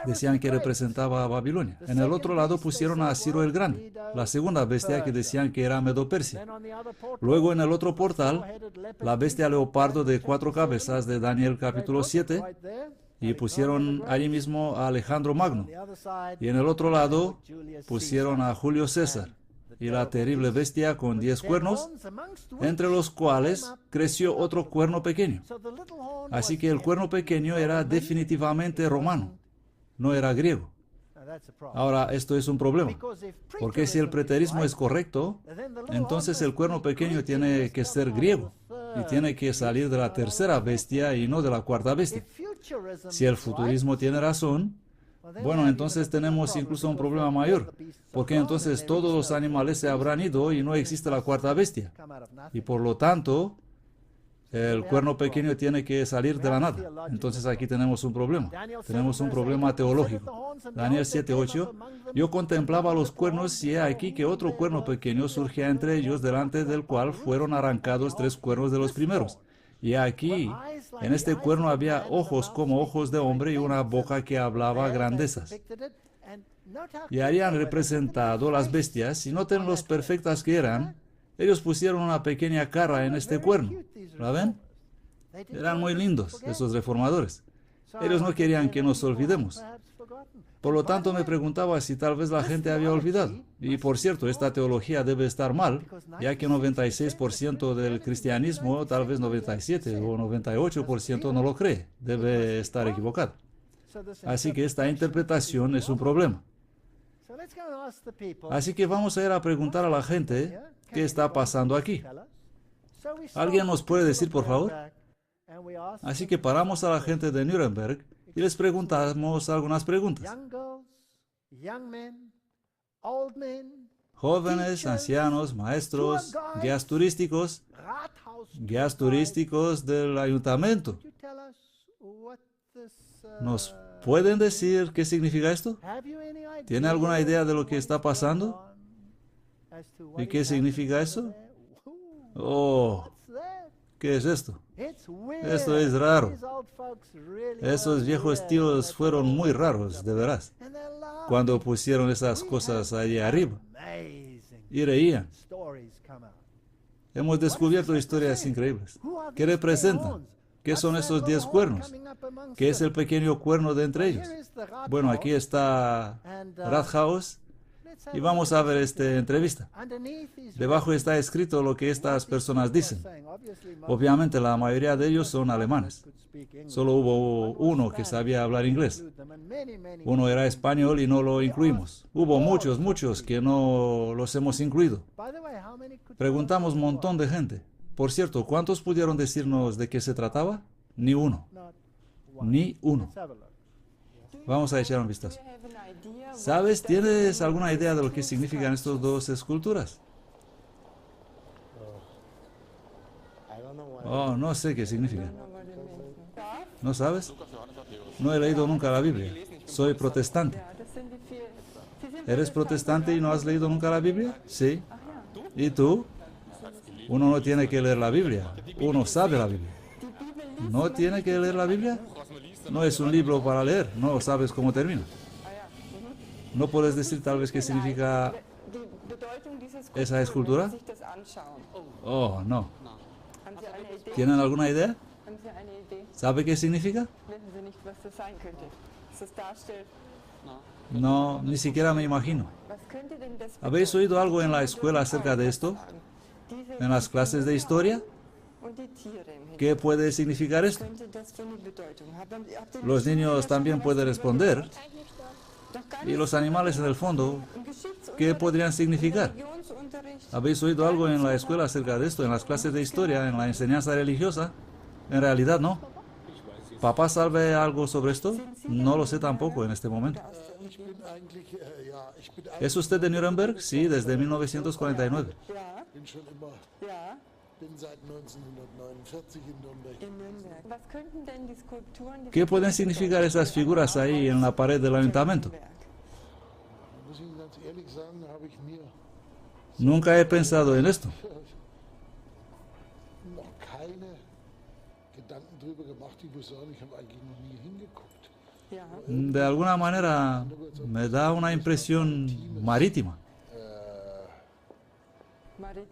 Decían que representaba a Babilonia. En el otro lado pusieron a Ciro el Grande, la segunda bestia que decían que era Medo-Persia. Luego en el otro portal, la bestia leopardo de 4 cabezas de Daniel capítulo 7, y pusieron allí mismo a Alejandro Magno. Y en el otro lado pusieron a Julio César y la terrible bestia con 10 cuernos, entre los cuales creció otro cuerno pequeño. Así que el cuerno pequeño era definitivamente romano, no era griego. Ahora, esto es un problema, porque si el preterismo es correcto, entonces el cuerno pequeño tiene que ser griego, y tiene que salir de la tercera bestia y no de la cuarta bestia. Si el futurismo tiene razón, bueno, entonces tenemos incluso un problema mayor, porque entonces todos los animales se habrán ido y no existe la cuarta bestia. Y por lo tanto, el cuerno pequeño tiene que salir de la nada. Entonces aquí tenemos un problema. Tenemos un problema teológico. Daniel 7:8. Yo contemplaba los cuernos y he aquí que otro cuerno pequeño surgía entre ellos, delante del cual fueron arrancados 3 cuernos de los primeros. Y aquí, en este cuerno había ojos como ojos de hombre y una boca que hablaba grandezas. Y habían representado las bestias, y noten los perfectas que eran. Ellos pusieron una pequeña cara en este cuerno. ¿La ven? Eran muy lindos, esos reformadores. Ellos no querían que nos olvidemos. Por lo tanto, me preguntaba si tal vez la gente había olvidado. Y por cierto, esta teología debe estar mal, ya que 96% del cristianismo, tal vez 97 o 98% no lo cree. Debe estar equivocado. Así que esta interpretación es un problema. Así que vamos a ir a preguntar a la gente qué está pasando aquí. ¿Alguien nos puede decir, por favor? Así que paramos a la gente de Nuremberg y les preguntamos algunas preguntas. Jóvenes, ancianos, maestros, guías turísticos del ayuntamiento. ¿Nos pueden decir qué significa esto? ¿Tiene alguna idea de lo que está pasando? ¿Y qué significa eso? Oh, ¿qué es esto? Esto es raro. Esos viejos tíos fueron muy raros, de veras, cuando pusieron esas cosas allí arriba. Y reían. Hemos descubierto historias increíbles. ¿Qué representan? ¿Qué son esos 10 cuernos? ¿Qué es el pequeño cuerno de entre ellos? Bueno, aquí está Rathaus y vamos a ver esta entrevista. Debajo está escrito lo que estas personas dicen. Obviamente la mayoría de ellos son alemanes. Solo hubo uno que sabía hablar inglés. Uno era español y no lo incluimos. Hubo muchos que no los hemos incluido. Preguntamos un montón de gente. Por cierto, ¿cuántos pudieron decirnos de qué se trataba? Ni uno. Ni uno. Vamos a echar un vistazo. ¿Sabes? ¿Tienes alguna idea de lo que significan estas dos esculturas? Oh, no sé qué significan. ¿No sabes? No he leído nunca la Biblia. Soy protestante. ¿Eres protestante y no has leído nunca la Biblia? Sí. ¿Y tú? Uno no tiene que leer la Biblia. Uno sabe la Biblia. ¿No tiene que leer la Biblia? No es un libro para leer. No sabes cómo termina. ¿No puedes decir tal vez qué significa esa escultura? Oh, no. ¿Tienen alguna idea? ¿Sabe qué significa? No, ni siquiera me imagino. ¿Habéis oído algo en la escuela acerca de esto? ¿En las clases de historia? ¿Qué puede significar esto? Los niños también pueden responder. ¿Y los animales en el fondo? ¿Qué podrían significar? ¿Habéis oído algo en la escuela acerca de esto? ¿En las clases de historia? ¿En la enseñanza religiosa? En realidad no. ¿Papá sabe algo sobre esto? No lo sé tampoco en este momento. ¿Es usted de Nuremberg? Sí, desde 1949. ¿Qué pueden significar esas figuras ahí en la pared del ayuntamiento? Nunca he pensado en esto. De alguna manera me da una impresión marítima.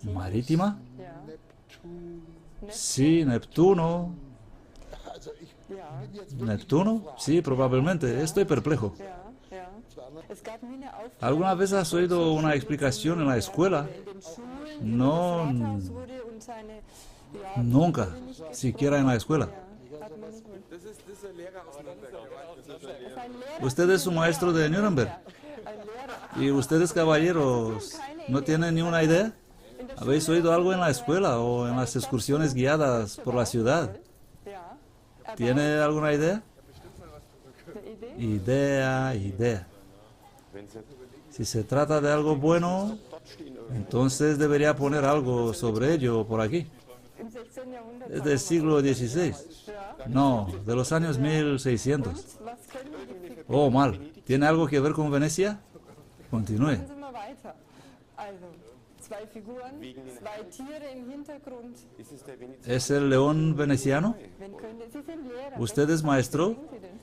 ¿Marítima? Sí, Neptuno. ¿Neptuno? Sí, probablemente. Estoy perplejo. ¿Alguna vez has oído una explicación en la escuela? No, nunca, siquiera en la escuela. Usted es un maestro de Nuremberg. ¿Y ustedes, caballeros, no tienen ni una idea? ¿Habéis oído algo en la escuela o en las excursiones guiadas por la ciudad? ¿Tiene alguna idea? Idea. Si se trata de algo bueno, entonces debería poner algo sobre ello por aquí. Es del siglo XVI. No, de los años 1600. Oh, mal. ¿Tiene algo que ver con Venecia? Continúe. ¿Es el león veneciano? ¿Usted es maestro?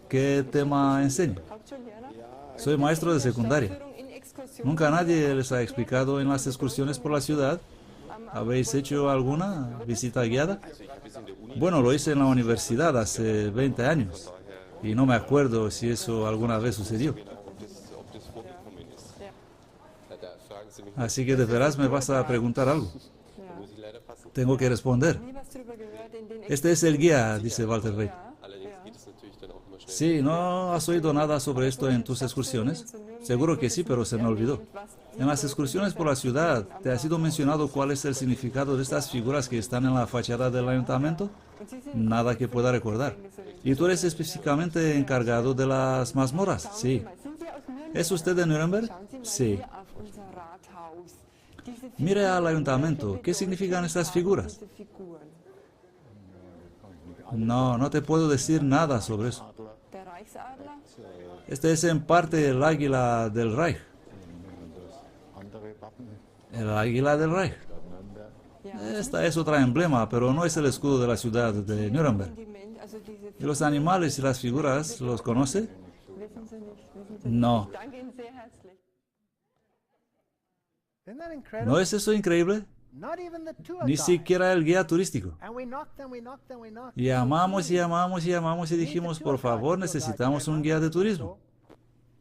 ¿Qué tema enseña? Soy maestro de secundaria. ¿Nunca nadie les ha explicado en las excursiones por la ciudad? ¿Habéis hecho alguna visita guiada? Bueno, lo hice en la universidad hace 20 años y no me acuerdo si eso alguna vez sucedió. Así que de veras me vas a preguntar algo. Tengo que responder. Este es el guía, dice Walter Reid. Sí, ¿no has oído nada sobre esto en tus excursiones? Seguro que sí, pero se me olvidó. En las excursiones por la ciudad, ¿te ha sido mencionado cuál es el significado de estas figuras que están en la fachada del ayuntamiento? Nada que pueda recordar. ¿Y tú eres específicamente encargado de las mazmorras? Sí. ¿Es usted de Nuremberg? Sí. Mire al ayuntamiento. ¿Qué significan estas figuras? No, no te puedo decir nada sobre eso. Este es en parte el águila del Reich. El águila del Reich. Esta es otra emblema, pero no es el escudo de la ciudad de Nuremberg. ¿Y los animales y las figuras los conoce? No. ¿No es eso increíble? Ni siquiera el guía turístico. Y llamamos y llamamos y llamamos y dijimos, por favor, necesitamos un guía de turismo.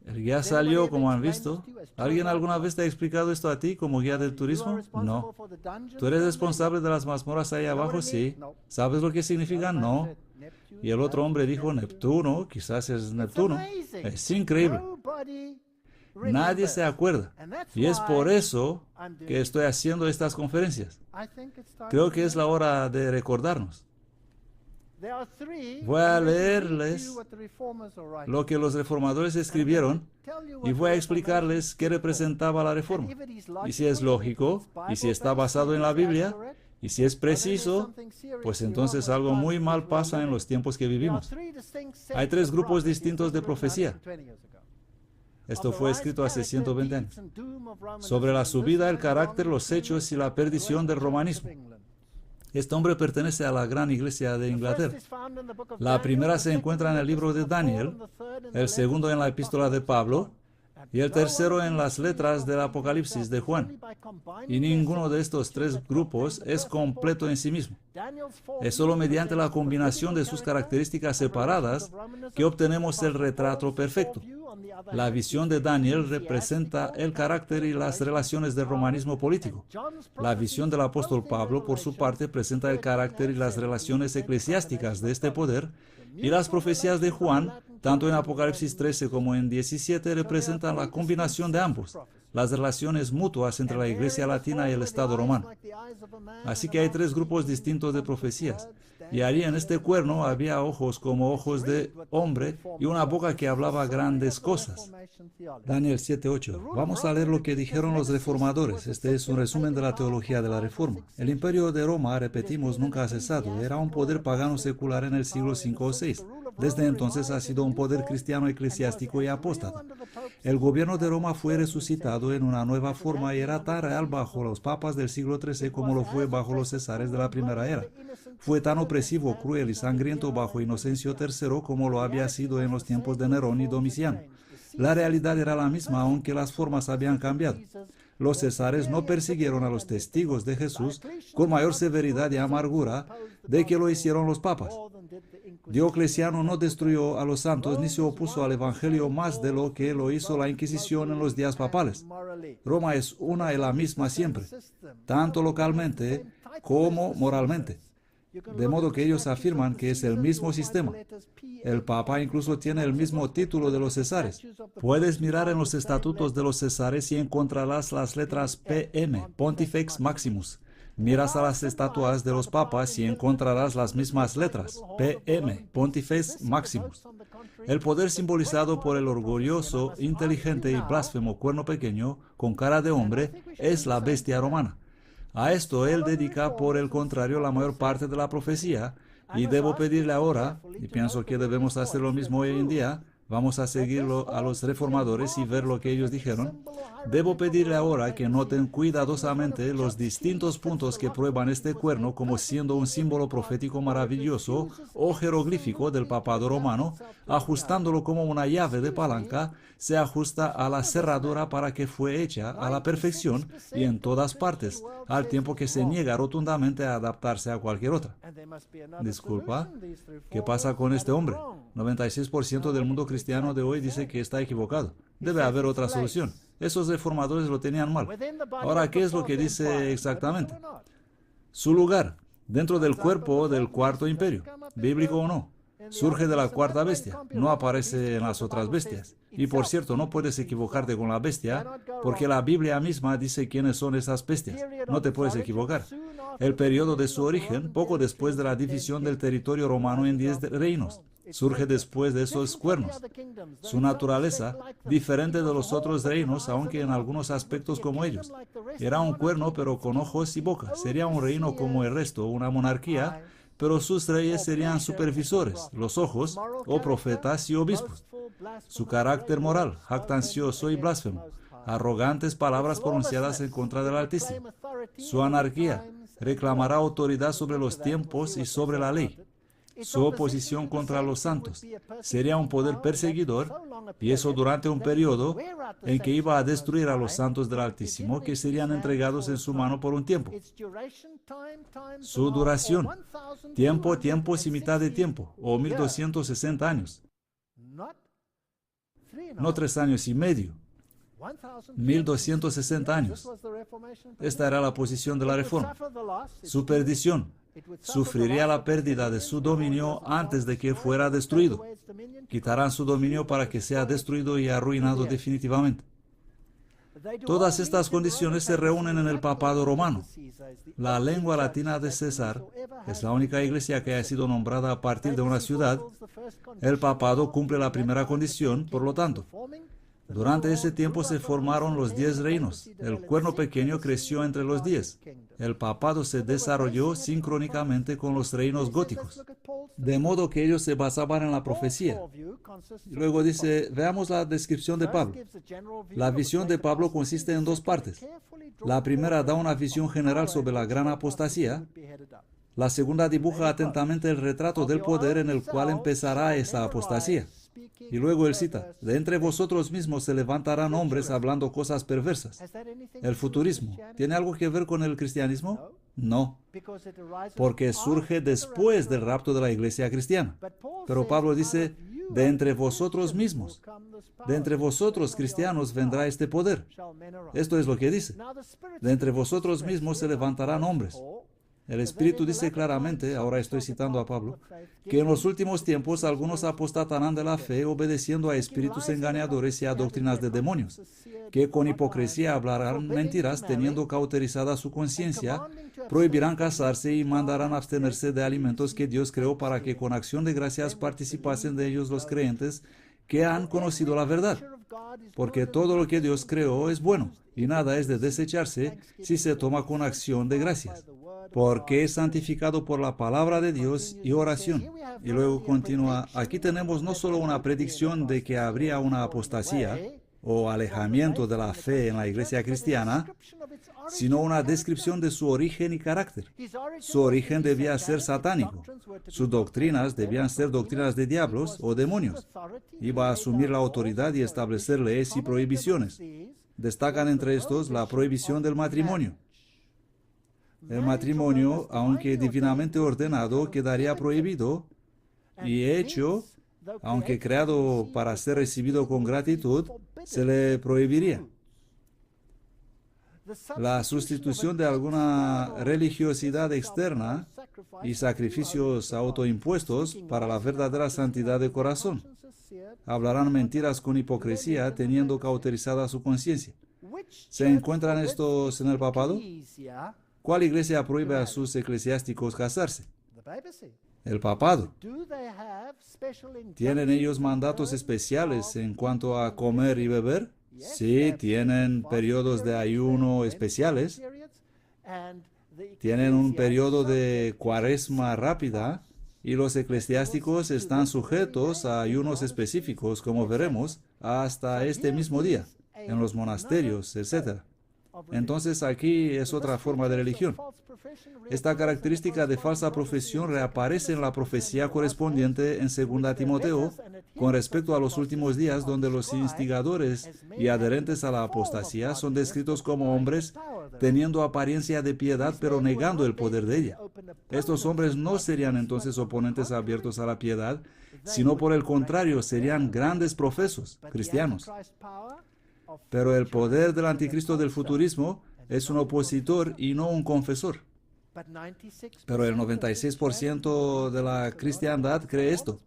El guía salió, como han visto. ¿Alguien alguna vez te ha explicado esto a ti como guía del turismo? No. ¿Tú eres responsable de las mazmorras ahí abajo? Sí. ¿Sabes lo que significan? No. Y el otro hombre dijo, Neptuno, quizás es Neptuno. Es increíble. Nadie se acuerda. Y es por eso que estoy haciendo estas conferencias. Creo que es la hora de recordarnos. Voy a leerles lo que los reformadores escribieron y voy a explicarles qué representaba la reforma. Y si es lógico, y si está basado en la Biblia, y si es preciso, pues entonces algo muy mal pasa en los tiempos que vivimos. Hay 3 grupos distintos de profecía. Esto fue escrito hace 120 años. Sobre la subida, el carácter, los hechos y la perdición del romanismo. Este hombre pertenece a la gran iglesia de Inglaterra. La primera se encuentra en el libro de Daniel, el segundo en la epístola de Pablo y el tercero en las letras del Apocalipsis de Juan. Y ninguno de estos 3 grupos es completo en sí mismo. Es solo mediante la combinación de sus características separadas que obtenemos el retrato perfecto. La visión de Daniel representa el carácter y las relaciones del romanismo político. La visión del apóstol Pablo, por su parte, presenta el carácter y las relaciones eclesiásticas de este poder, y las profecías de Juan, tanto en Apocalipsis 13 como en 17, representan la combinación de ambos, las relaciones mutuas entre la Iglesia Latina y el Estado romano. Así que hay 3 grupos distintos de profecías. Y allí en este cuerno había ojos como ojos de hombre y una boca que hablaba grandes cosas. Daniel 7:8. Vamos a leer lo que dijeron los reformadores. Este es un resumen de la teología de la Reforma. El imperio de Roma, repetimos, nunca ha cesado. Era un poder pagano secular en el siglo V o VI. Desde entonces ha sido un poder cristiano eclesiástico y apóstata. El gobierno de Roma fue resucitado en una nueva forma y era tan real bajo los papas del siglo XIII como lo fue bajo los cesares de la primera era. Fue tan opresivo, cruel y sangriento bajo Inocencio III como lo había sido en los tiempos de Nerón y Domiciano. La realidad era la misma, aunque las formas habían cambiado. Los cesares no persiguieron a los testigos de Jesús con mayor severidad y amargura de que lo hicieron los papas. Diocleciano no destruyó a los santos ni se opuso al Evangelio más de lo que lo hizo la Inquisición en los días papales. Roma es una y la misma siempre, tanto localmente como moralmente. De modo que ellos afirman que es el mismo sistema. El Papa incluso tiene el mismo título de los cesares. Puedes mirar en los estatutos de los cesares y encontrarás las letras PM, Pontifex Maximus. Miras a las estatuas de los papas y encontrarás las mismas letras, PM, Pontifex Maximus. El poder simbolizado por el orgulloso, inteligente y blasfemo cuerno pequeño, con cara de hombre, es la bestia romana. A esto él dedica, por el contrario, la mayor parte de la profecía, y debo pedirle ahora, y pienso que debemos hacer lo mismo hoy en día, Vamos a seguirlo a los reformadores y ver lo que ellos dijeron. Debo pedirle ahora que noten cuidadosamente los distintos puntos que prueban este cuerno como siendo un símbolo profético maravilloso o jeroglífico del papado romano, ajustándolo como una llave de palanca, se ajusta a la cerradura para que fue hecha a la perfección y en todas partes, al tiempo que se niega rotundamente a adaptarse a cualquier otra. Disculpa, ¿qué pasa con este hombre? 96% del mundo cristiano de hoy dice que está equivocado. Debe haber otra solución. Esos reformadores lo tenían mal. Ahora, ¿qué es lo que dice exactamente? Su lugar, dentro del cuerpo del cuarto imperio, bíblico o no, surge de la cuarta bestia, no aparece en las otras bestias. Y por cierto, no puedes equivocarte con la bestia, porque la Biblia misma dice quiénes son esas bestias. No te puedes equivocar. El periodo de su origen, poco después de la división del territorio romano en 10 reinos, surge después de esos cuernos. Su naturaleza, diferente de los otros reinos, aunque en algunos aspectos como ellos. Era un cuerno, pero con ojos y boca. Sería un reino como el resto, una monarquía, pero sus reyes serían supervisores, los ojos, o profetas y obispos. Su carácter moral, jactancioso y blasfemo, arrogantes palabras pronunciadas en contra del Altísimo. Su anarquía, reclamará autoridad sobre los tiempos y sobre la ley. Su oposición contra los santos sería un poder perseguidor, y eso durante un periodo en que iba a destruir a los santos del Altísimo, que serían entregados en su mano por un tiempo. Su duración, tiempo, tiempos y mitad de tiempo, o 1260 años. No 3 años y medio, 1260 años. Esta era la posición de la Reforma. Su perdición. Sufriría la pérdida de su dominio antes de que fuera destruido. Quitarán su dominio para que sea destruido y arruinado definitivamente. Todas estas condiciones se reúnen en el papado romano. La lengua latina de César es la única iglesia que ha sido nombrada a partir de una ciudad. El papado cumple la primera condición, por lo tanto. Durante ese tiempo se formaron los 10 reinos. El cuerno pequeño creció entre los 10. El papado se desarrolló sincrónicamente con los reinos góticos, de modo que ellos se basaban en la profecía. Luego dice, veamos la descripción de Pablo. La visión de Pablo consiste en 2 partes. La primera da una visión general sobre la gran apostasía. La segunda dibuja atentamente el retrato del poder en el cual empezará esa apostasía. Y luego él cita, de entre vosotros mismos se levantarán hombres hablando cosas perversas. El futurismo, ¿tiene algo que ver con el cristianismo? No, porque surge después del rapto de la iglesia cristiana. Pero Pablo dice, de entre vosotros mismos, de entre vosotros cristianos vendrá este poder. Esto es lo que dice. De entre vosotros mismos se levantarán hombres. El Espíritu dice claramente, ahora estoy citando a Pablo, que en los últimos tiempos algunos apostatarán de la fe obedeciendo a espíritus engañadores y a doctrinas de demonios, que con hipocresía hablarán mentiras teniendo cauterizada su conciencia, prohibirán casarse y mandarán abstenerse de alimentos que Dios creó para que con acción de gracias participasen de ellos los creyentes que han conocido la verdad. Porque todo lo que Dios creó es bueno, y nada es de desecharse si se toma con acción de gracias, porque es santificado por la palabra de Dios y oración. Y luego continúa, aquí tenemos no solo una predicción de que habría una apostasía o alejamiento de la fe en la iglesia cristiana, sino una descripción de su origen y carácter. Su origen debía ser satánico. Sus doctrinas debían ser doctrinas de diablos o demonios. Iba a asumir la autoridad y establecer leyes y prohibiciones. Destacan entre estos la prohibición del matrimonio. El matrimonio, aunque divinamente ordenado, quedaría prohibido y hecho, aunque creado para ser recibido con gratitud, se le prohibiría. La sustitución de alguna religiosidad externa y sacrificios autoimpuestos para la verdadera santidad de corazón. Hablarán mentiras con hipocresía, teniendo cauterizada su conciencia. ¿Se encuentran estos en el papado? ¿Cuál iglesia prohíbe a sus eclesiásticos casarse? El papado. ¿Tienen ellos mandatos especiales en cuanto a comer y beber? Sí, tienen periodos de ayuno especiales. Tienen un periodo de cuaresma rápida Y los eclesiásticos están sujetos a ayunos específicos, como veremos, hasta este mismo día, en los monasterios, etc. Entonces aquí es otra forma de religión. Esta característica de falsa profesión reaparece en la profecía correspondiente en 2 Timoteo con respecto a los últimos días, donde los instigadores y adherentes a la apostasía son descritos como hombres teniendo apariencia de piedad pero negando el poder de ella. Estos hombres no serían entonces oponentes abiertos a la piedad, sino por el contrario serían grandes profesos cristianos. Pero el poder del anticristo del futurismo es un opositor y no un confesor. Pero el 96% de la cristiandad cree esto,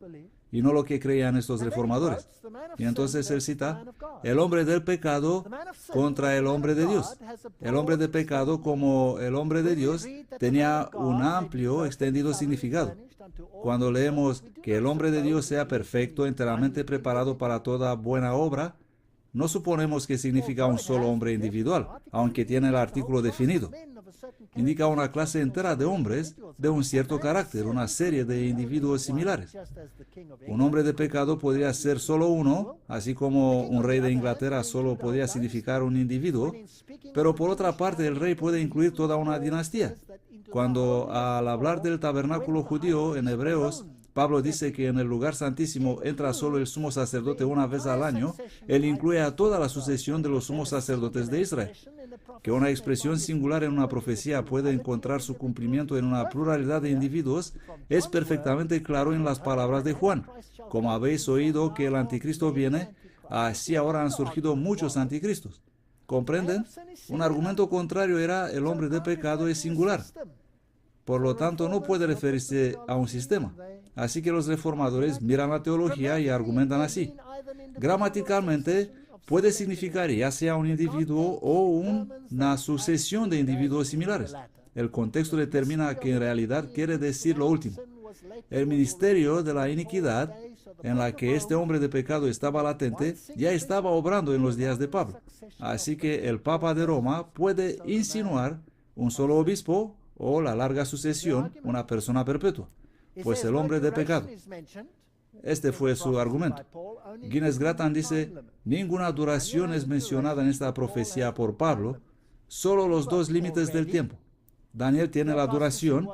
y no lo que creían estos reformadores. Y entonces él cita, el hombre del pecado contra el hombre de Dios. El hombre de pecado, como el hombre de Dios, tenía un amplio, extendido significado. Cuando leemos que el hombre de Dios sea perfecto, enteramente preparado para toda buena obra, no suponemos que significa un solo hombre individual, aunque tiene el artículo definido. Indica una clase entera de hombres de un cierto carácter, una serie de individuos similares. Un hombre de pecado podría ser solo uno, así como un rey de Inglaterra solo podría significar un individuo, pero por otra parte el rey puede incluir toda una dinastía. Cuando al hablar del tabernáculo judío en Hebreos, Pablo dice que en el lugar santísimo entra solo el sumo sacerdote una vez al año, él incluye a toda la sucesión de los sumos sacerdotes de Israel. Que una expresión singular en una profecía puede encontrar su cumplimiento en una pluralidad de individuos es perfectamente claro en las palabras de Juan. Como habéis oído que el anticristo viene, así ahora han surgido muchos anticristos. ¿Comprenden? Un argumento contrario era el hombre de pecado es singular. Por lo tanto, no puede referirse a un sistema. Así que los reformadores miran la teología y argumentan así. Gramaticalmente, puede significar ya sea un individuo o una sucesión de individuos similares. El contexto determina que en realidad quiere decir lo último. El ministerio de la iniquidad, en la que este hombre de pecado estaba latente, ya estaba obrando en los días de Pablo. Así que el Papa de Roma puede insinuar un solo obispo o la larga sucesión, una persona perpetua, pues el hombre de pecado. Este fue su argumento. Guinness Grattan dice, ninguna duración es mencionada en esta profecía por Pablo, solo los dos límites del tiempo. Daniel tiene la duración,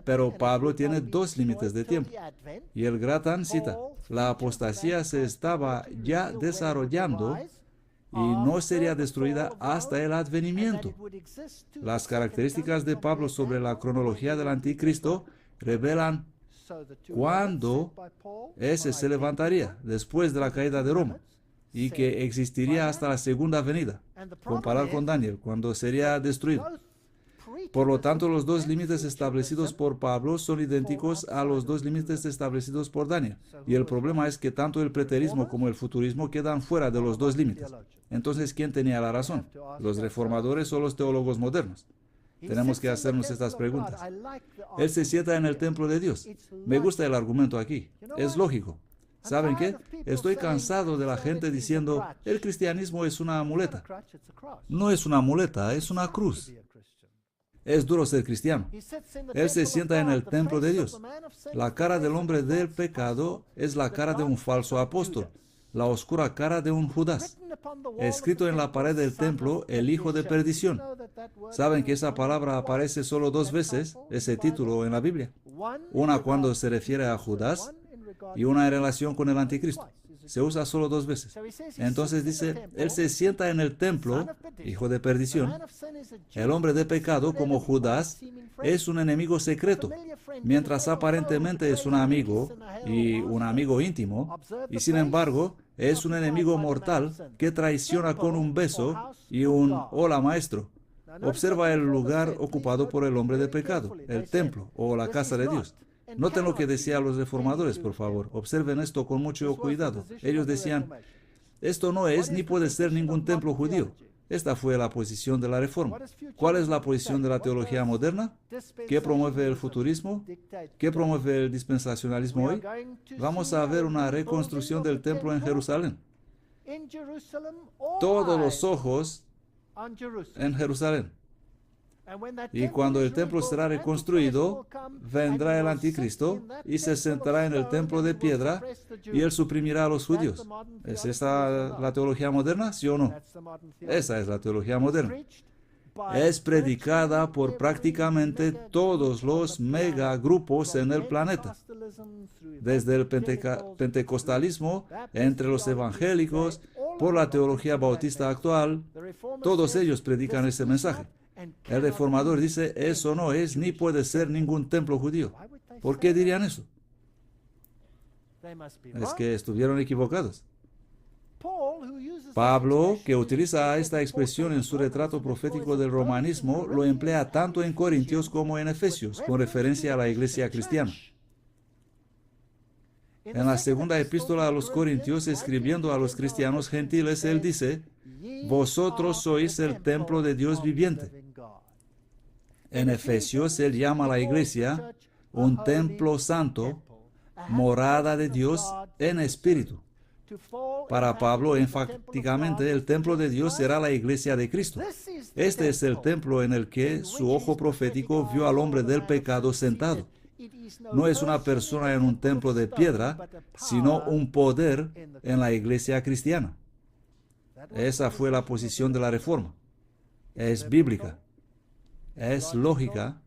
pero Pablo tiene dos límites de tiempo. Y el Grattan cita, la apostasía se estaba ya desarrollando y no sería destruida hasta el advenimiento. Las características de Pablo sobre la cronología del anticristo revelan cuándo ese se levantaría después de la caída de Roma y que existiría hasta la segunda venida, comparado con Daniel, cuando sería destruido. Por lo tanto, los dos límites establecidos por Pablo son idénticos a los dos límites establecidos por Daniel. Y el problema es que tanto el preterismo como el futurismo quedan fuera de los dos límites. Entonces, ¿quién tenía la razón? ¿Los reformadores o los teólogos modernos? Tenemos que hacernos estas preguntas. Él se sienta en el templo de Dios. Me gusta el argumento aquí. Es lógico. ¿Saben qué? Estoy cansado de la gente diciendo, el cristianismo es una muleta. No es una muleta, es una cruz. Es duro ser cristiano. Él se sienta en el templo de Dios. La cara del hombre del pecado es la cara de un falso apóstol, la oscura cara de un Judas. Escrito en la pared del templo, el hijo de perdición. ¿Saben que esa palabra aparece solo dos veces, ese título en la Biblia? Una cuando se refiere a Judas y una en relación con el anticristo. Se usa solo dos veces. Entonces dice, él se sienta en el templo, hijo de perdición. El hombre de pecado, como Judas, es un enemigo secreto, mientras aparentemente es un amigo y un amigo íntimo, y sin embargo es un enemigo mortal que traiciona con un beso y un hola maestro. Observa el lugar ocupado por el hombre de pecado, el templo o la casa de Dios. Noten lo que decían los reformadores, por favor. Observen esto con mucho cuidado. Ellos decían, esto no es ni puede ser ningún templo judío. Esta fue la posición de la Reforma. ¿Cuál es la posición de la teología moderna? ¿Qué promueve el futurismo? ¿Qué promueve el dispensacionalismo hoy? Vamos a ver una reconstrucción del templo en Jerusalén. Todos los ojos en Jerusalén. Y cuando el templo será reconstruido, vendrá el anticristo y se sentará en el templo de piedra y él suprimirá a los judíos. ¿Es esa la teología moderna, sí o no? Esa es la teología moderna. Es predicada por prácticamente todos los megagrupos en el planeta. Desde el pentecostalismo, entre los evangélicos, por la teología bautista actual, todos ellos predican ese mensaje. El reformador dice, eso no es ni puede ser ningún templo judío. ¿Por qué dirían eso? Es que estuvieron equivocados. Pablo, que utiliza esta expresión en su retrato profético del romanismo, lo emplea tanto en Corintios como en Efesios, con referencia a la iglesia cristiana. En la segunda epístola a los Corintios, escribiendo a los cristianos gentiles, él dice, vosotros sois el templo de Dios viviente. En Efesios, él llama a la iglesia un templo santo, morada de Dios en espíritu. Para Pablo, enfáticamente, el templo de Dios será la iglesia de Cristo. Este es el templo en el que su ojo profético vio al hombre del pecado sentado. No es una persona en un templo de piedra, sino un poder en la iglesia cristiana. Esa fue la posición de la Reforma. Es bíblica, es lógica,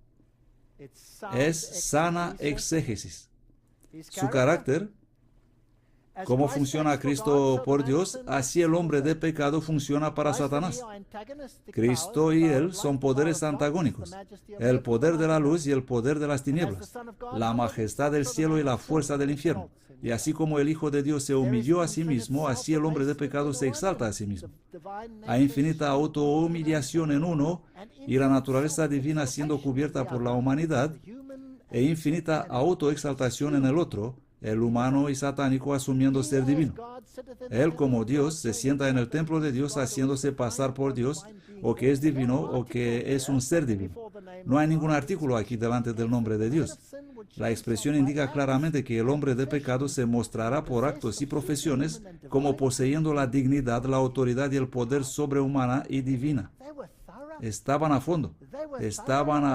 es sana exégesis. Su carácter, cómo funciona Cristo por Dios, así el hombre de pecado funciona para Satanás. Cristo y él son poderes antagónicos, el poder de la luz y el poder de las tinieblas, la majestad del cielo y la fuerza del infierno. Y así como el Hijo de Dios se humilló a sí mismo, así el hombre de pecado se exalta a sí mismo. Hay infinita autohumillación en uno y la naturaleza divina siendo cubierta por la humanidad, e infinita autoexaltación en el otro, el humano y satánico asumiendo ser divino. Él como Dios se sienta en el templo de Dios haciéndose pasar por Dios, o que es divino o que es un ser divino. No hay ningún artículo aquí delante del nombre de Dios. La expresión indica claramente que el hombre de pecado se mostrará por actos y profesiones como poseyendo la dignidad, la autoridad y el poder sobrehumana y divina. Estaban a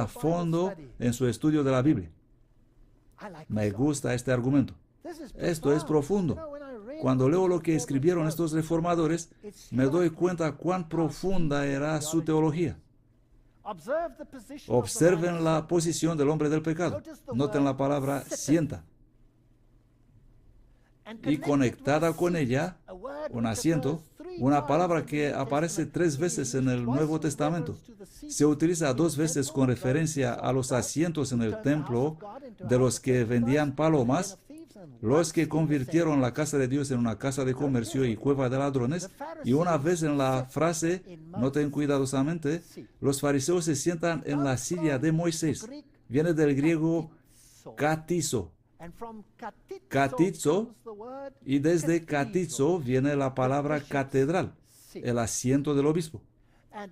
fondo en su estudio de la Biblia. Me gusta este argumento. Esto es profundo. Cuando leo lo que escribieron estos reformadores, me doy cuenta cuán profunda era su teología. Observen la posición del hombre del pecado. Noten la palabra sienta. Y conectada con ella, un asiento, una palabra que aparece 3 veces en el Nuevo Testamento. Se utiliza 2 veces con referencia a los asientos en el templo de los que vendían palomas, los que convirtieron la casa de Dios en una casa de comercio y cueva de ladrones, y una vez en la frase, noten cuidadosamente, los fariseos se sientan en la silla de Moisés. Viene del griego katizo. Katizo, y desde katizo viene la palabra catedral, el asiento del obispo.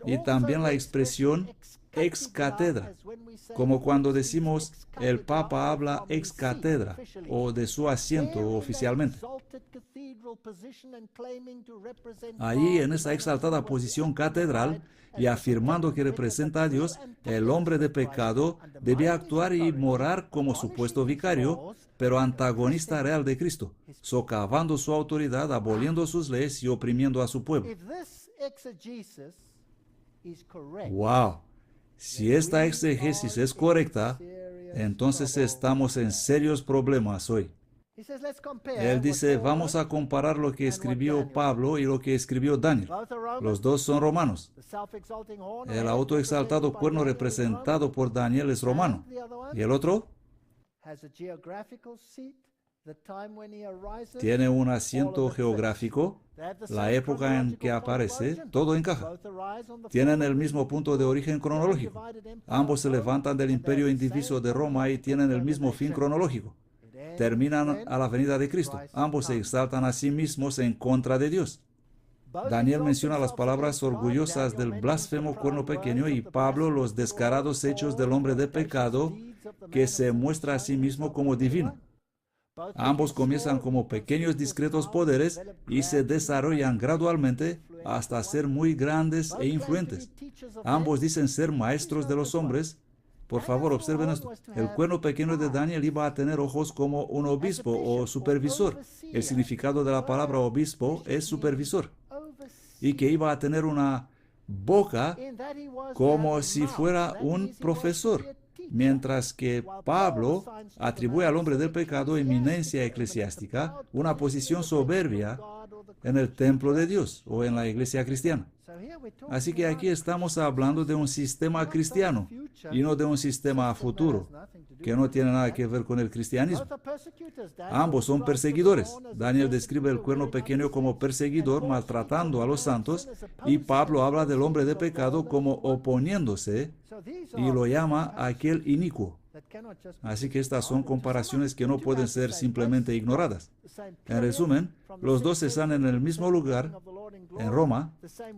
Y también la expresión ex cátedra, como cuando decimos el Papa habla ex cátedra o de su asiento oficialmente. Ahí, en esa exaltada posición catedral y afirmando que representa a Dios, el hombre de pecado debe actuar y morar como supuesto vicario, pero antagonista real de Cristo, socavando su autoridad, aboliendo sus leyes y oprimiendo a su pueblo. ¡Wow! Si esta exégesis es correcta, entonces estamos en serios problemas hoy. Él dice, vamos a comparar lo que escribió Pablo y lo que escribió Daniel. Los dos son romanos. El autoexaltado cuerno representado por Daniel es romano. ¿Y el otro? Tiene un asiento geográfico, la época en que aparece, todo encaja. Tienen el mismo punto de origen cronológico. Ambos se levantan del imperio indiviso de Roma y tienen el mismo fin cronológico. Terminan a la venida de Cristo. Ambos se exaltan a sí mismos en contra de Dios. Daniel menciona las palabras orgullosas del blasfemo cuerno pequeño y Pablo los descarados hechos del hombre de pecado que se muestra a sí mismo como divino. Ambos comienzan como pequeños discretos poderes y se desarrollan gradualmente hasta ser muy grandes e influentes. Ambos dicen ser maestros de los hombres. Por favor, observen esto. El cuerno pequeño de Daniel iba a tener ojos como un obispo o supervisor. El significado de la palabra obispo es supervisor. Y que iba a tener una boca como si fuera un profesor. Mientras que Pablo atribuye al hombre del pecado eminencia eclesiástica, una posición soberbia en el templo de Dios o en la iglesia cristiana. Así que aquí estamos hablando de un sistema cristiano y no de un sistema futuro, que no tiene nada que ver con el cristianismo. Ambos son perseguidores. Daniel describe el cuerno pequeño como perseguidor, maltratando a los santos, y Pablo habla del hombre de pecado como oponiéndose y lo llama aquel inicuo. Así que estas son comparaciones que no pueden ser simplemente ignoradas. En resumen, los dos están en el mismo lugar, en Roma,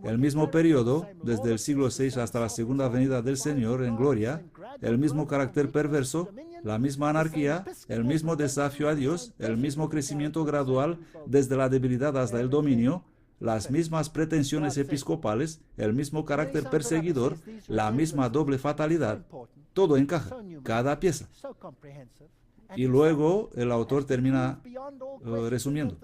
el mismo periodo, desde el siglo VI hasta la segunda venida del Señor en gloria, el mismo carácter perverso, la misma anarquía, el mismo desafío a Dios, el mismo crecimiento gradual desde la debilidad hasta el dominio, las mismas pretensiones episcopales, el mismo carácter perseguidor, la misma doble fatalidad. Todo encaja, cada pieza. Y luego el autor termina resumiendo.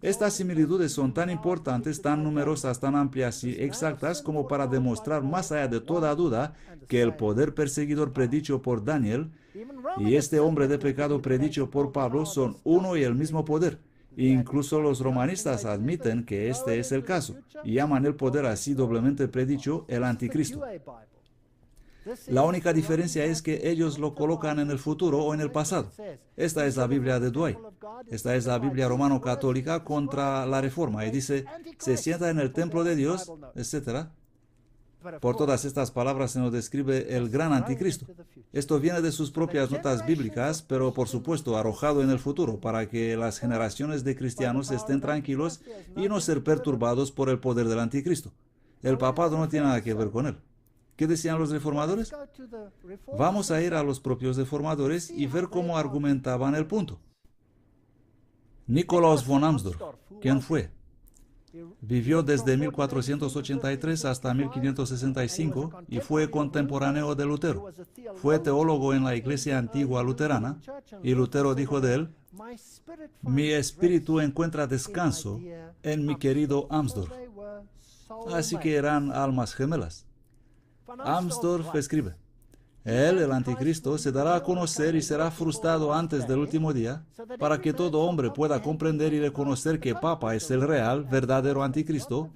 Estas similitudes son tan importantes, tan numerosas, tan amplias y exactas como para demostrar más allá de toda duda que el poder perseguidor predicho por Daniel y este hombre de pecado predicho por Pablo son uno y el mismo poder. Incluso los romanistas admiten que este es el caso y llaman el poder así doblemente predicho el anticristo. La única diferencia es que ellos lo colocan en el futuro o en el pasado. Esta es la Biblia de Dwight. Esta es la Biblia romano-católica contra la Reforma y dice, se sienta en el templo de Dios, etc. Por todas estas palabras se nos describe el gran anticristo. Esto viene de sus propias notas bíblicas, pero por supuesto arrojado en el futuro para que las generaciones de cristianos estén tranquilos y no ser perturbados por el poder del anticristo. El papado no tiene nada que ver con él. ¿Qué decían los reformadores? Vamos a ir a los propios reformadores y ver cómo argumentaban el punto. Nikolaus von Amsdorf, ¿quién fue? Vivió desde 1483 hasta 1565 y fue contemporáneo de Lutero. Fue teólogo en la iglesia antigua luterana y Lutero dijo de él, mi espíritu encuentra descanso en mi querido Amsdorf. Así que eran almas gemelas. Amsdorf escribe, él, el anticristo, se dará a conocer y será frustrado antes del último día, para que todo hombre pueda comprender y reconocer que Papa es el real, verdadero anticristo,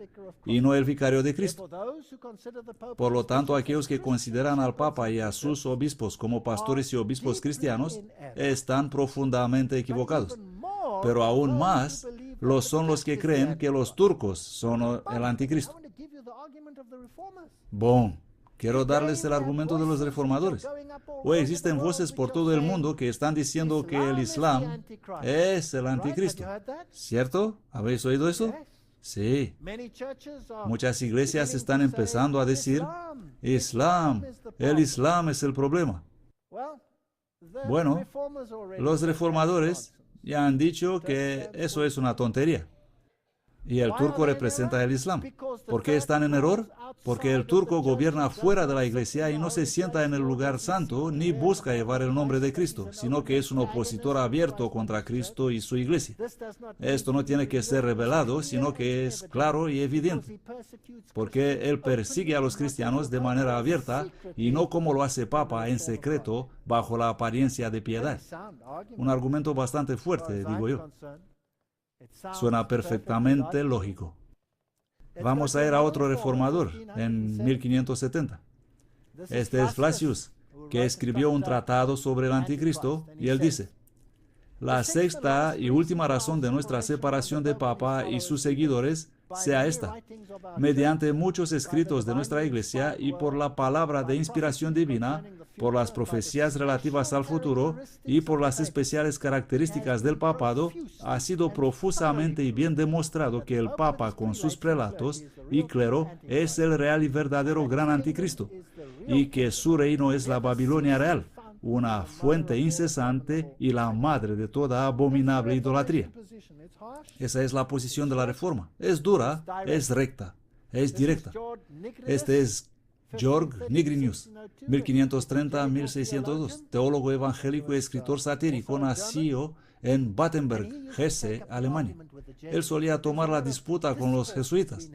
y no el vicario de Cristo. Por lo tanto, aquellos que consideran al Papa y a sus obispos como pastores y obispos cristianos, están profundamente equivocados. Pero aún más, lo son los que creen que los turcos son el anticristo. Bon. Quiero darles el argumento de los reformadores. Hoy existen voces por todo el mundo que están diciendo que el Islam es el anticristo. ¿Cierto? ¿Habéis oído eso? Sí. Muchas iglesias están empezando a decir, el Islam es el problema. Bueno, los reformadores ya han dicho que eso es una tontería. Y el turco representa el Islam. ¿Por qué están en error? Porque el turco gobierna fuera de la iglesia y no se sienta en el lugar santo ni busca llevar el nombre de Cristo, sino que es un opositor abierto contra Cristo y su iglesia. Esto no tiene que ser revelado, sino que es claro y evidente. Porque él persigue a los cristianos de manera abierta y no como lo hace Papa en secreto bajo la apariencia de piedad. Un argumento bastante fuerte, digo yo. Suena perfectamente lógico. Vamos a ir a otro reformador en 1570. Este es Flacius, que escribió un tratado sobre el anticristo, y él dice, la sexta y última razón de nuestra separación de Papa y sus seguidores sea esta: mediante muchos escritos de nuestra iglesia y por la palabra de inspiración divina, por las profecías relativas al futuro y por las especiales características del papado, ha sido profusamente y bien demostrado que el Papa con sus prelatos y clero es el real y verdadero gran anticristo, y que su reino es la Babilonia real, una fuente incesante y la madre de toda abominable idolatría. Esa es la posición de la Reforma. Es dura, es recta, es directa. Este es Georg Nigrinus, 1530-1602, teólogo evangélico y escritor satírico, nació en Battenberg, Hesse, Alemania. Él solía tomar la disputa con los jesuitas.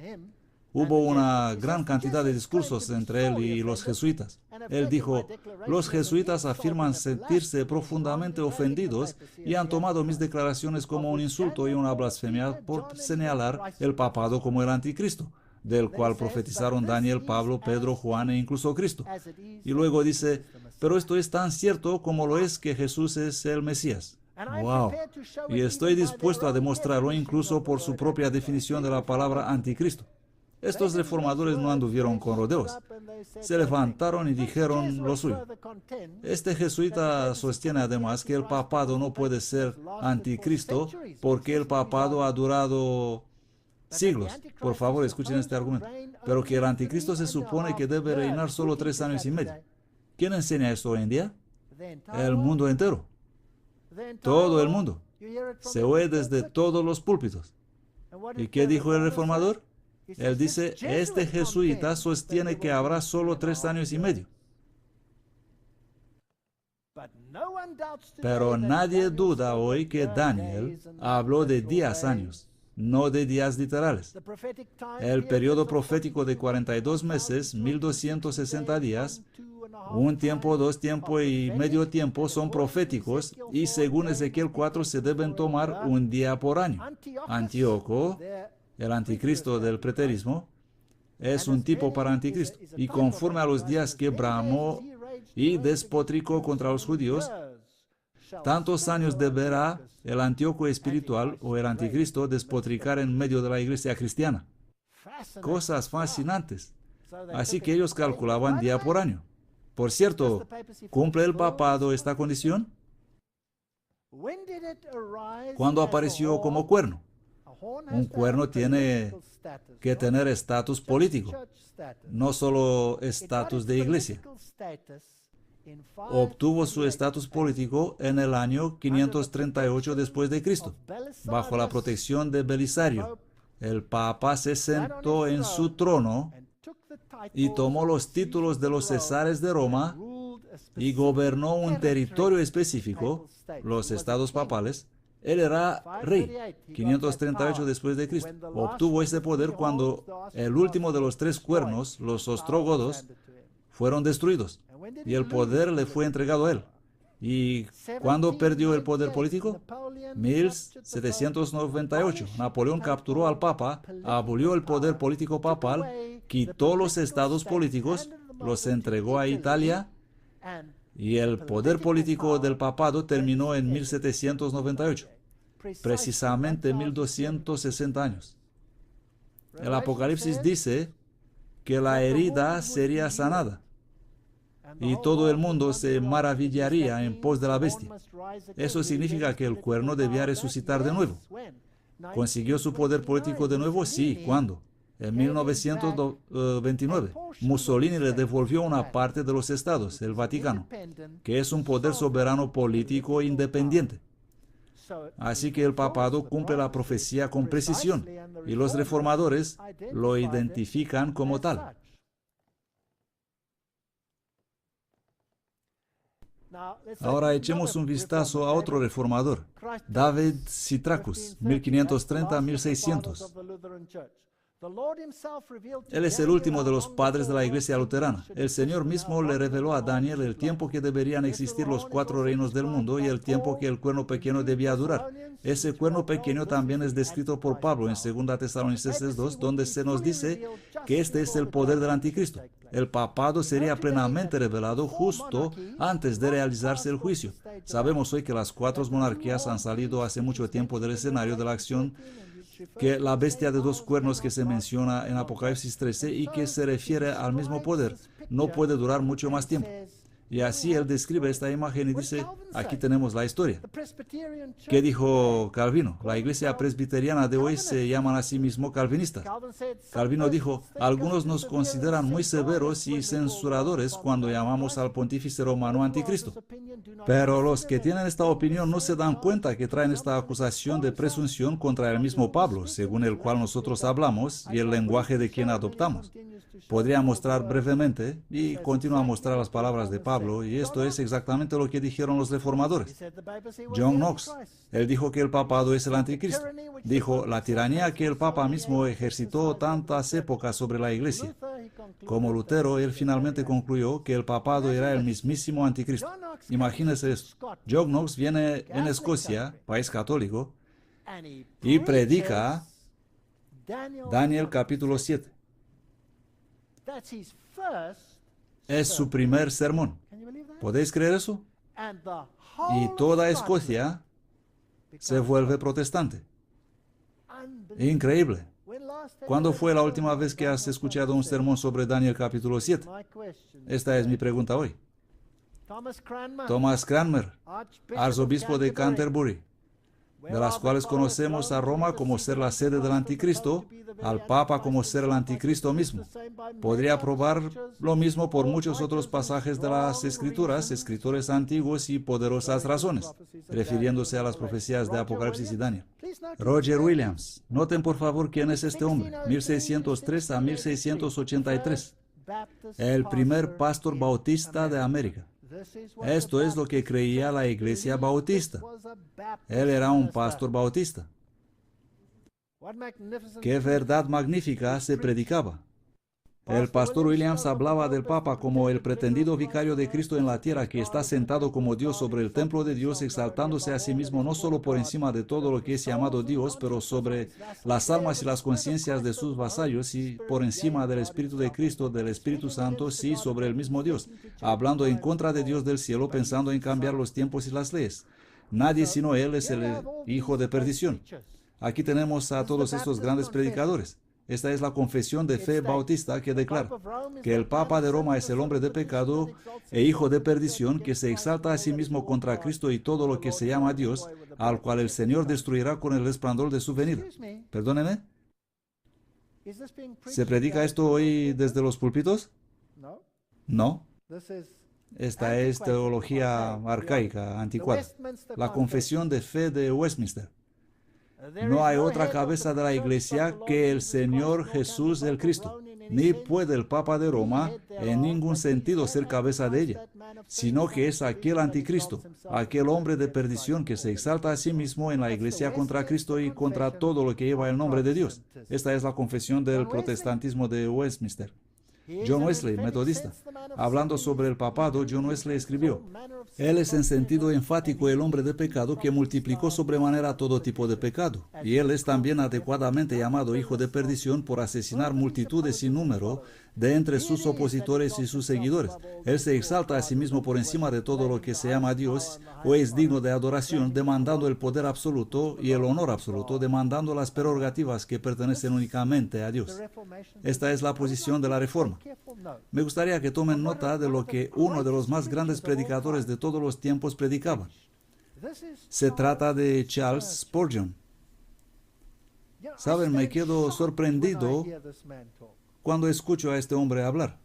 Hubo una gran cantidad de discursos entre él y los jesuitas. Él dijo: los jesuitas afirman sentirse profundamente ofendidos y han tomado mis declaraciones como un insulto y una blasfemia por señalar el papado como el anticristo, del cual profetizaron Daniel, Pablo, Pedro, Juan e incluso Cristo. Y luego dice: pero esto es tan cierto como lo es que Jesús es el Mesías. ¡Wow! Y estoy dispuesto a demostrarlo incluso por su propia definición de la palabra anticristo. Estos reformadores no anduvieron con rodeos. Se levantaron y dijeron lo suyo. Este jesuita sostiene además que el papado no puede ser anticristo porque el papado ha durado siglos. Por favor, escuchen este argumento. Pero que el anticristo se supone que debe reinar solo 3 años y medio. ¿Quién enseña esto hoy en día? El mundo entero. Todo el mundo. Se oye desde todos los púlpitos. ¿Y qué dijo el reformador? Él dice: este jesuita sostiene que habrá solo 3 años y medio. Pero nadie duda hoy que Daniel habló de días, años, no de días literales. El periodo profético de 42 meses, 1260 días, un tiempo, 2 tiempos y medio tiempo son proféticos y según Ezequiel 4 se deben tomar un día por año. Antíoco, el anticristo del preterismo, es un tipo para anticristo. Y conforme a los días que bramó y despotricó contra los judíos, tantos años deberá el Antíoco espiritual o el anticristo despotricar en medio de la iglesia cristiana. Cosas fascinantes. Así que ellos calculaban día por año. Por cierto, ¿cumple el papado esta condición? ¿Cuándo apareció como cuerno? Un cuerno tiene que tener estatus político, no solo estatus de iglesia. Obtuvo su estatus político en el año 538 después de Cristo, bajo la protección de Belisario. El Papa se sentó en su trono y tomó los títulos de los cesares de Roma y gobernó un territorio específico, los estados papales. Él era rey, 538 después de Cristo. Obtuvo ese poder cuando el último de los 3 cuernos, los ostrógodos, fueron destruidos y el poder le fue entregado a él. ¿Y cuándo perdió el poder político? 1798. Napoleón capturó al Papa, abolió el poder político papal, quitó los estados políticos, los entregó a Italia y el poder político del papado terminó en 1798, precisamente 1260 años. El Apocalipsis dice que la herida sería sanada y todo el mundo se maravillaría en pos de la bestia. Eso significa que el cuerno debía resucitar de nuevo. ¿Consiguió su poder político de nuevo? Sí. ¿Cuándo? En 1929, Mussolini le devolvió una parte de los estados, el Vaticano, que es un poder soberano político independiente. Así que el papado cumple la profecía con precisión y los reformadores lo identifican como tal. Ahora echemos un vistazo a otro reformador, David Sitracus, 1530-1600. Él es el último de los padres de la iglesia luterana. El Señor mismo le reveló a Daniel el tiempo que deberían existir los 4 reinos del mundo y el tiempo que el cuerno pequeño debía durar. Ese cuerno pequeño también es descrito por Pablo en 2 Tesalonicenses 2, donde se nos dice que este es el poder del anticristo. El papado sería plenamente revelado justo antes de realizarse el juicio. Sabemos hoy que las 4 monarquías han salido hace mucho tiempo del escenario de la acción, que la bestia de 2 cuernos que se menciona en Apocalipsis 13 y que se refiere al mismo poder no puede durar mucho más tiempo. Y así él describe esta imagen y dice, aquí tenemos la historia. ¿Qué dijo Calvino? La iglesia presbiteriana de hoy se llaman a sí mismo calvinistas. Calvino dijo, algunos nos consideran muy severos y censuradores cuando llamamos al pontífice romano anticristo. Pero los que tienen esta opinión no se dan cuenta que traen esta acusación de presunción contra el mismo Pablo, según el cual nosotros hablamos y el lenguaje de quien adoptamos. Podría mostrar brevemente y continúa a mostrar las palabras de Pablo, y esto es exactamente lo que dijeron los reformadores. John Knox, él dijo que el papado es el anticristo. Dijo, la tiranía que el papa mismo ejercitó tantas épocas sobre la iglesia. Como Lutero, él finalmente concluyó que el papado era el mismísimo anticristo. Imagínense esto. John Knox viene en Escocia, país católico, y predica Daniel capítulo 7. Es su primer sermón. ¿Podéis creer eso? Y toda Escocia se vuelve protestante. Increíble. ¿Cuándo fue la última vez que has escuchado un sermón sobre Daniel capítulo 7? Esta es mi pregunta hoy. Thomas Cranmer, arzobispo de Canterbury, de las cuales conocemos a Roma como ser la sede del anticristo, al Papa como ser el anticristo mismo. Podría probar lo mismo por muchos otros pasajes de las Escrituras, escritores antiguos y poderosas razones, refiriéndose a las profecías de Apocalipsis y Daniel. Roger Williams. Noten por favor quién es este hombre, 1603 a 1683. El primer pastor bautista de América. Esto es lo que creía la iglesia bautista. Él era un pastor bautista. ¡Qué verdad magnífica se predicaba! El pastor Williams hablaba del Papa como el pretendido vicario de Cristo en la tierra, que está sentado como Dios sobre el templo de Dios, exaltándose a sí mismo no solo por encima de todo lo que es llamado Dios, pero sobre las almas y las conciencias de sus vasallos, y por encima del Espíritu de Cristo, del Espíritu Santo, sí, sobre el mismo Dios, hablando en contra de Dios del cielo, pensando en cambiar los tiempos y las leyes. Nadie sino Él es el hijo de perdición. Aquí tenemos a todos estos grandes predicadores. Esta es la confesión de fe bautista que declara que el Papa de Roma es el hombre de pecado e hijo de perdición, que se exalta a sí mismo contra Cristo y todo lo que se llama Dios, al cual el Señor destruirá con el resplandor de su venida. Perdóneme. ¿Se predica esto hoy desde los púlpitos? No. Esta es teología arcaica, anticuada. La confesión de fe de Westminster. No hay otra cabeza de la iglesia que el Señor Jesús el Cristo, ni puede el Papa de Roma en ningún sentido ser cabeza de ella, sino que es aquel anticristo, aquel hombre de perdición que se exalta a sí mismo en la iglesia contra Cristo y contra todo lo que lleva el nombre de Dios. Esta es la confesión del protestantismo de Westminster. John Wesley, metodista, hablando sobre el papado, John Wesley escribió: Él es en sentido enfático el hombre de pecado que multiplicó sobremanera todo tipo de pecado, y él es también adecuadamente llamado hijo de perdición por asesinar multitudes sin número de entre sus opositores y sus seguidores. Él se exalta a sí mismo por encima de todo lo que se llama Dios o es digno de adoración, demandando el poder absoluto y el honor absoluto, demandando las prerrogativas que pertenecen únicamente a Dios. Esta es la posición de la Reforma. Me gustaría que tomen nota de lo que uno de los más grandes predicadores de todos los tiempos predicaba. Se trata de Charles Spurgeon. Saben, me quedo sorprendido cuando escucho a este hombre hablar.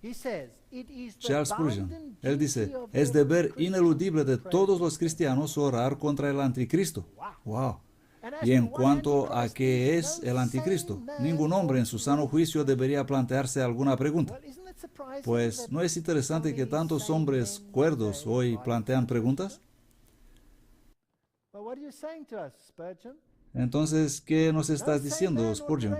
Charles Spurgeon, él dice, es deber ineludible de todos los cristianos orar contra el anticristo. ¡Wow! Y en cuanto a qué es el anticristo, ningún hombre en su sano juicio debería plantearse alguna pregunta. Pues, ¿no es interesante que tantos hombres cuerdos hoy plantean preguntas? Entonces, ¿qué nos estás diciendo, Spurgeon?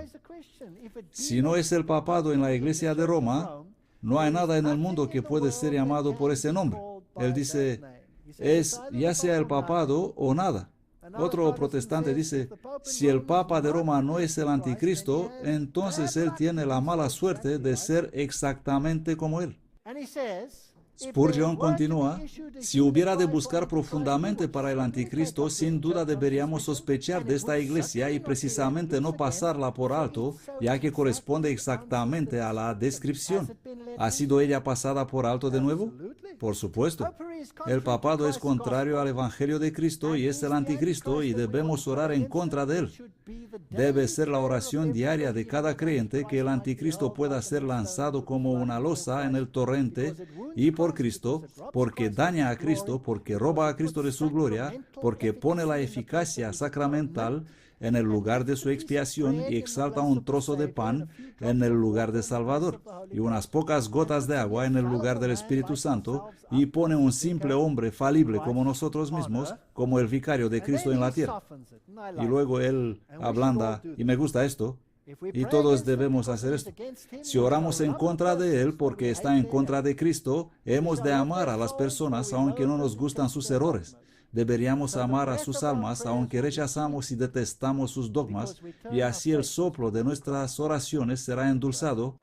Si no es el papado en la iglesia de Roma, no hay nada en el mundo que puede ser llamado por ese nombre. Él dice, es ya sea el papado o nada. Otro protestante dice, si el Papa de Roma no es el anticristo, entonces él tiene la mala suerte de ser exactamente como él. Spurgeon continúa, si hubiera de buscar profundamente para el anticristo, sin duda deberíamos sospechar de esta iglesia y precisamente no pasarla por alto, ya que corresponde exactamente a la descripción. ¿Ha sido ella pasada por alto de nuevo? Por supuesto. El papado es contrario al Evangelio de Cristo y es el anticristo y debemos orar en contra de él. Debe ser la oración diaria de cada creyente que el anticristo pueda ser lanzado como una losa en el torrente y por Cristo, porque daña a Cristo, porque roba a Cristo de su gloria, porque pone la eficacia sacramental en el lugar de su expiación y exalta un trozo de pan en el lugar de Salvador y unas pocas gotas de agua en el lugar del Espíritu Santo y pone un simple hombre falible como nosotros mismos como el vicario de Cristo en la tierra. Y luego él ablanda, y me gusta esto, y todos debemos hacer esto. Si oramos en contra de él porque está en contra de Cristo, hemos de amar a las personas aunque no nos gustan sus errores. Deberíamos amar a sus almas, aunque rechazamos y detestamos sus dogmas, y así el soplo de nuestras oraciones será endulzado,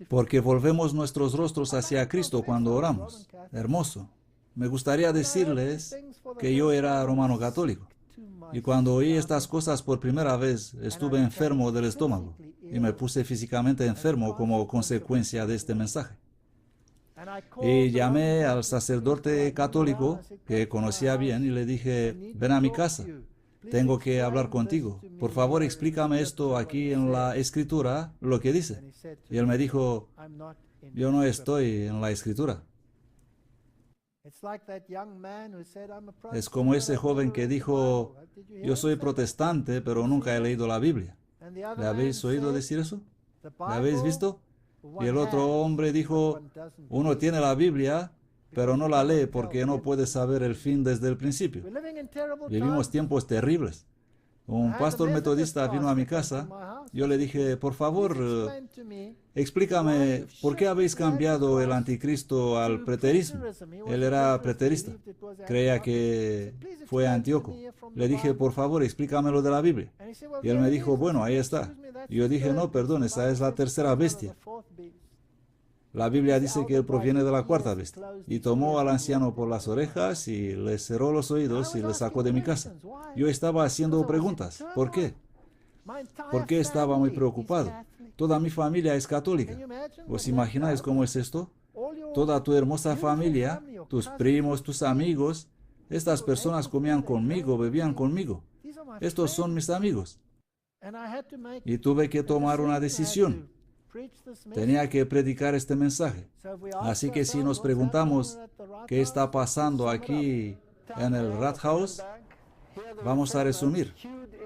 porque volvemos nuestros rostros hacia Cristo cuando oramos. Hermoso. Me gustaría decirles que yo era romano católico, y cuando oí estas cosas por primera vez, estuve enfermo del estómago, y me puse físicamente enfermo como consecuencia de este mensaje. Y llamé al sacerdote católico que conocía bien y le dije, ven a mi casa, tengo que hablar contigo. Por favor, explícame esto aquí en la escritura, lo que dice. Y él me dijo, yo no estoy en la escritura. Es como ese joven que dijo, yo soy protestante, pero nunca he leído la Biblia. ¿Le habéis oído decir eso? ¿Le habéis visto? Y el otro hombre dijo, uno tiene la Biblia, pero no la lee porque no puede saber el fin desde el principio. Vivimos tiempos terribles. Un pastor metodista vino a mi casa. Yo le dije, por favor, explícame, ¿por qué habéis cambiado el anticristo al preterismo? Él era preterista. Creía que fue Antíoco. Le dije, por favor, explícame lo de la Biblia. Y él me dijo, bueno, ahí está. Y yo dije, no, perdón, esa es la tercera bestia. La Biblia dice que él proviene de la cuarta bestia. Y tomó al anciano por las orejas y le cerró los oídos y le sacó de mi casa. Yo estaba haciendo preguntas. ¿Por qué? ¿Por qué estaba muy preocupado? Toda mi familia es católica. ¿Os imagináis cómo es esto? Toda tu hermosa familia, tus primos, tus amigos, estas personas comían conmigo, bebían conmigo. Estos son mis amigos. Y tuve que tomar una decisión. Tenía que predicar este mensaje. Así que si nos preguntamos qué está pasando aquí en el Rathaus, vamos a resumir.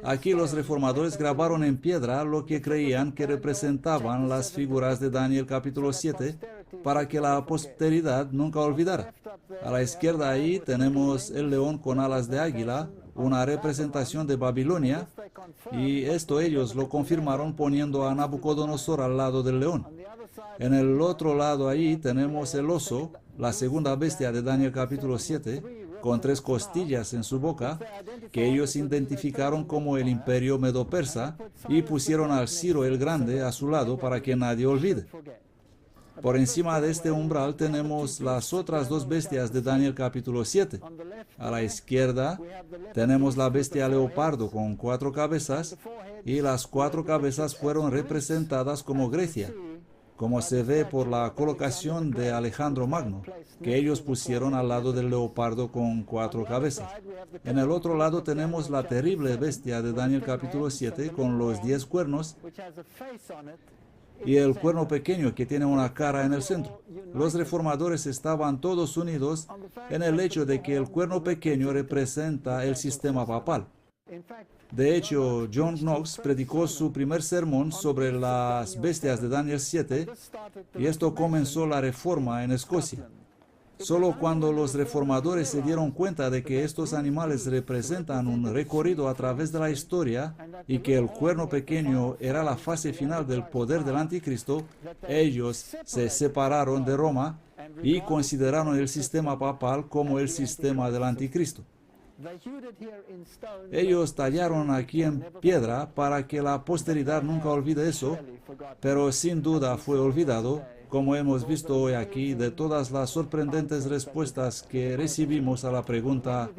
Aquí los reformadores grabaron en piedra lo que creían que representaban las figuras de Daniel capítulo 7 para que la posteridad nunca olvidara. A la izquierda ahí tenemos el león con alas de águila, una representación de Babilonia, y esto ellos lo confirmaron poniendo a Nabucodonosor al lado del león. En el otro lado ahí tenemos el oso, la segunda bestia de Daniel capítulo 7, con 3 costillas en su boca, que ellos identificaron como el imperio medo-persa y pusieron al Ciro el Grande a su lado para que nadie olvide. Por encima de este umbral tenemos las otras 2 bestias de Daniel capítulo 7. A la izquierda tenemos la bestia leopardo con 4 cabezas y las 4 cabezas fueron representadas como Grecia, como se ve por la colocación de Alejandro Magno, que ellos pusieron al lado del leopardo con 4 cabezas. En el otro lado tenemos la terrible bestia de Daniel capítulo 7 con los 10 cuernos y el cuerno pequeño que tiene una cara en el centro. Los reformadores estaban todos unidos en el hecho de que el cuerno pequeño representa el sistema papal. De hecho, John Knox predicó su primer sermón sobre las bestias de Daniel 7 y esto comenzó la reforma en Escocia. Solo cuando los reformadores se dieron cuenta de que estos animales representan un recorrido a través de la historia y que el cuerno pequeño era la fase final del poder del anticristo, ellos se separaron de Roma y consideraron el sistema papal como el sistema del anticristo. Ellos tallaron aquí en piedra para que la posteridad nunca olvide eso, pero sin duda fue olvidado, como hemos visto hoy aquí, de todas las sorprendentes respuestas que recibimos a la pregunta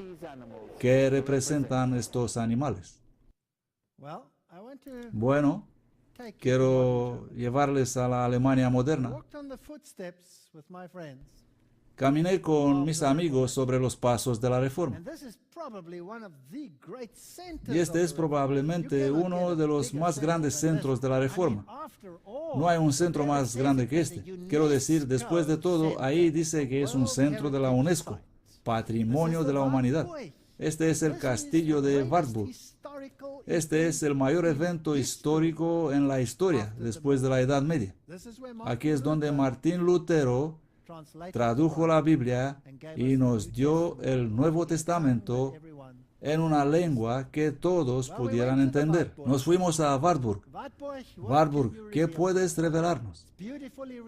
¿qué representan estos animales? Bueno, quiero llevarles a la Alemania moderna. Caminé con mis amigos sobre los pasos de la Reforma. Y este es probablemente uno de los más grandes centros de la Reforma. No hay un centro más grande que este. Quiero decir, después de todo, ahí dice que es un centro de la UNESCO, Patrimonio de la Humanidad. Este es el castillo de Wartburg. Este es el mayor evento histórico en la historia, después de la Edad Media. Aquí es donde Martín Lutero tradujo la Biblia y nos dio el Nuevo Testamento en una lengua que todos pudieran entender. Nos fuimos a Wartburg. Wartburg, ¿qué puedes revelarnos?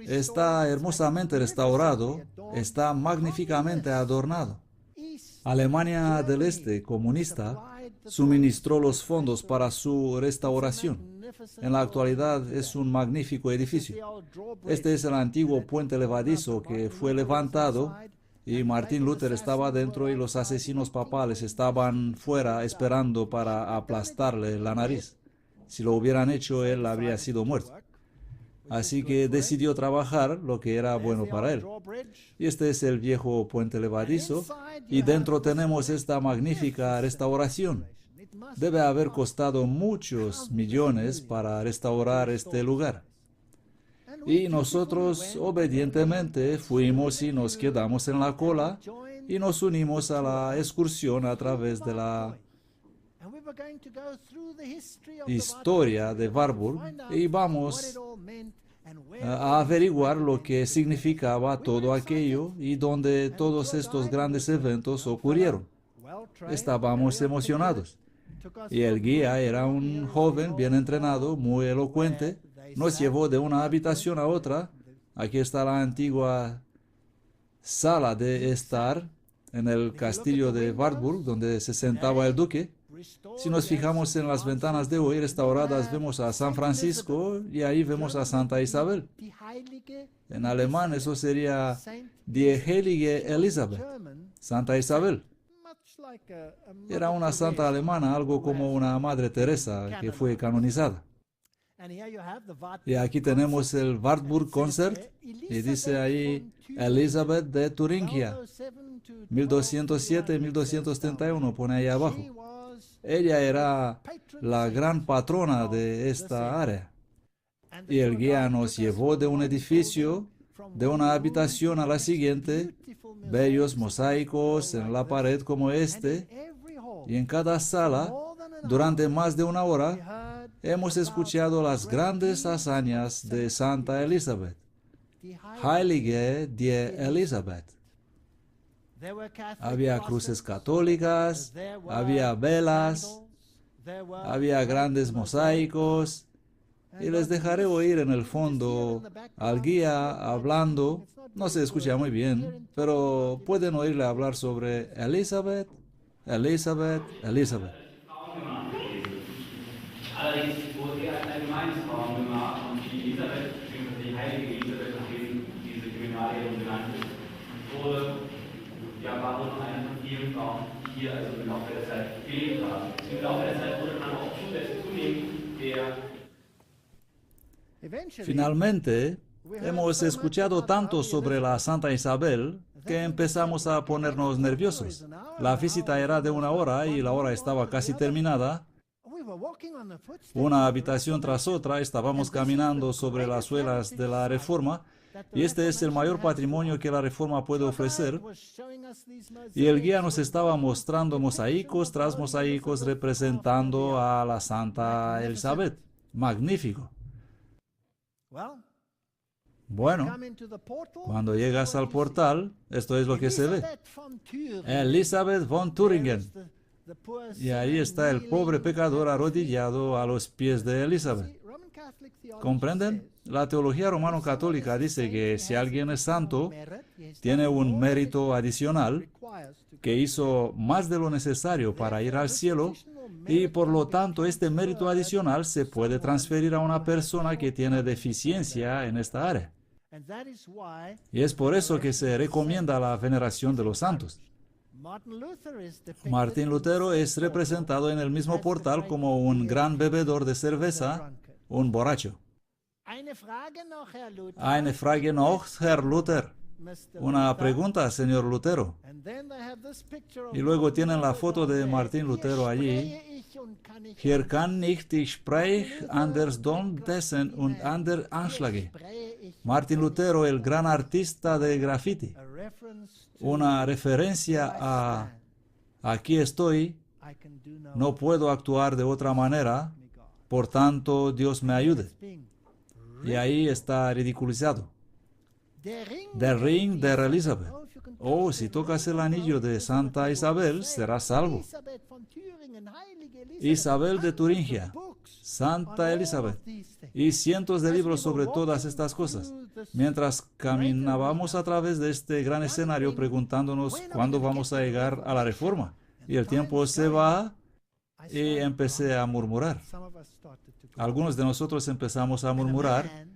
Está hermosamente restaurado, está magníficamente adornado. Alemania del Este, comunista, suministró los fondos para su restauración. En la actualidad es un magnífico edificio. Este es el antiguo puente levadizo que fue levantado y Martín Luther estaba dentro y los asesinos papales estaban fuera esperando para aplastarle la nariz. Si lo hubieran hecho, él habría sido muerto. Así que decidió trabajar lo que era bueno para él. Y este es el viejo puente levadizo, y dentro tenemos esta magnífica restauración. Debe haber costado muchos millones para restaurar este lugar. Y nosotros obedientemente fuimos y nos quedamos en la cola y nos unimos a la excursión a través de la historia de Wartburg y vamos a averiguar lo que significaba todo aquello y donde todos estos grandes eventos ocurrieron. Estábamos emocionados. Y el guía era un joven bien entrenado, muy elocuente. Nos llevó de una habitación a otra. Aquí está la antigua sala de estar en el castillo de Wartburg, donde se sentaba el duque. Si nos fijamos en las ventanas de hoy restauradas, vemos a San Francisco y ahí vemos a Santa Isabel. En alemán eso sería Die Heilige Elisabeth, Santa Isabel. Era una santa alemana, algo como una Madre Teresa que fue canonizada. Y aquí tenemos el Wartburg Concert y dice ahí Elizabeth de Turingia, 1207-1231, pone ahí abajo. Ella era la gran patrona de esta área. Y el guía nos llevó de un edificio, de una habitación a la siguiente, bellos mosaicos en la pared como este, y en cada sala, durante más de una hora, hemos escuchado las grandes hazañas de Santa Elizabeth. Heilige die Elisabeth. Había cruces católicas, había velas, había grandes mosaicos, y les dejaré oír en el fondo al guía hablando. No se escucha muy bien, pero pueden oírle hablar sobre Elizabeth, Elizabeth, Elizabeth. Allerdings wurde er als allgemeines Frauengemach und die Elisabeth, beziehungsweise die heilige Elisabeth, nachdem diese Kriminalien benannt ist, war wohl noch eine von vielen Frauen, die hier also im Laufe der Zeit gelebt haben. Im Laufe der Zeit wurde dann auch zunehmend der Finalmente, hemos escuchado tanto sobre la Santa Isabel que empezamos a ponernos nerviosos. La visita era de una hora y la hora estaba casi terminada. Una habitación tras otra, estábamos caminando sobre las suelas de la Reforma, y este es el mayor patrimonio que la Reforma puede ofrecer. Y el guía nos estaba mostrando mosaicos tras mosaicos representando a la Santa Elizabeth. Magnífico. Bueno, cuando llegas al portal, esto es lo que se ve. Elisabeth von Thüringen. Y ahí está el pobre pecador arrodillado a los pies de Elizabeth. ¿Comprenden? La teología romano-católica dice que si alguien es santo, tiene un mérito adicional, que hizo más de lo necesario para ir al cielo, y por lo tanto este mérito adicional se puede transferir a una persona que tiene deficiencia en esta área. Y es por eso que se recomienda la veneración de los santos. Martín Lutero es representado en el mismo portal como un gran bebedor de cerveza, un borracho. Eine Frage noch, Herr Luther. Una pregunta, señor Lutero. Y luego tienen la foto de Martín Lutero allí. Hier kann nicht die Sprech anders dessen und ander Anschläge. Martín Lutero, el gran artista de graffiti. Una referencia a aquí estoy, no puedo actuar de otra manera, por tanto Dios me ayude. Y ahí está ridiculizado. Der Ring der Elisabeth. Oh, si tocas el anillo de Santa Isabel, serás salvo. Isabel de Turingia, Santa Elizabeth, y cientos de libros sobre todas estas cosas. Mientras caminábamos a través de este gran escenario preguntándonos cuándo vamos a llegar a la Reforma. Y el tiempo se va y empecé a murmurar. Algunos de nosotros empezamos a murmurar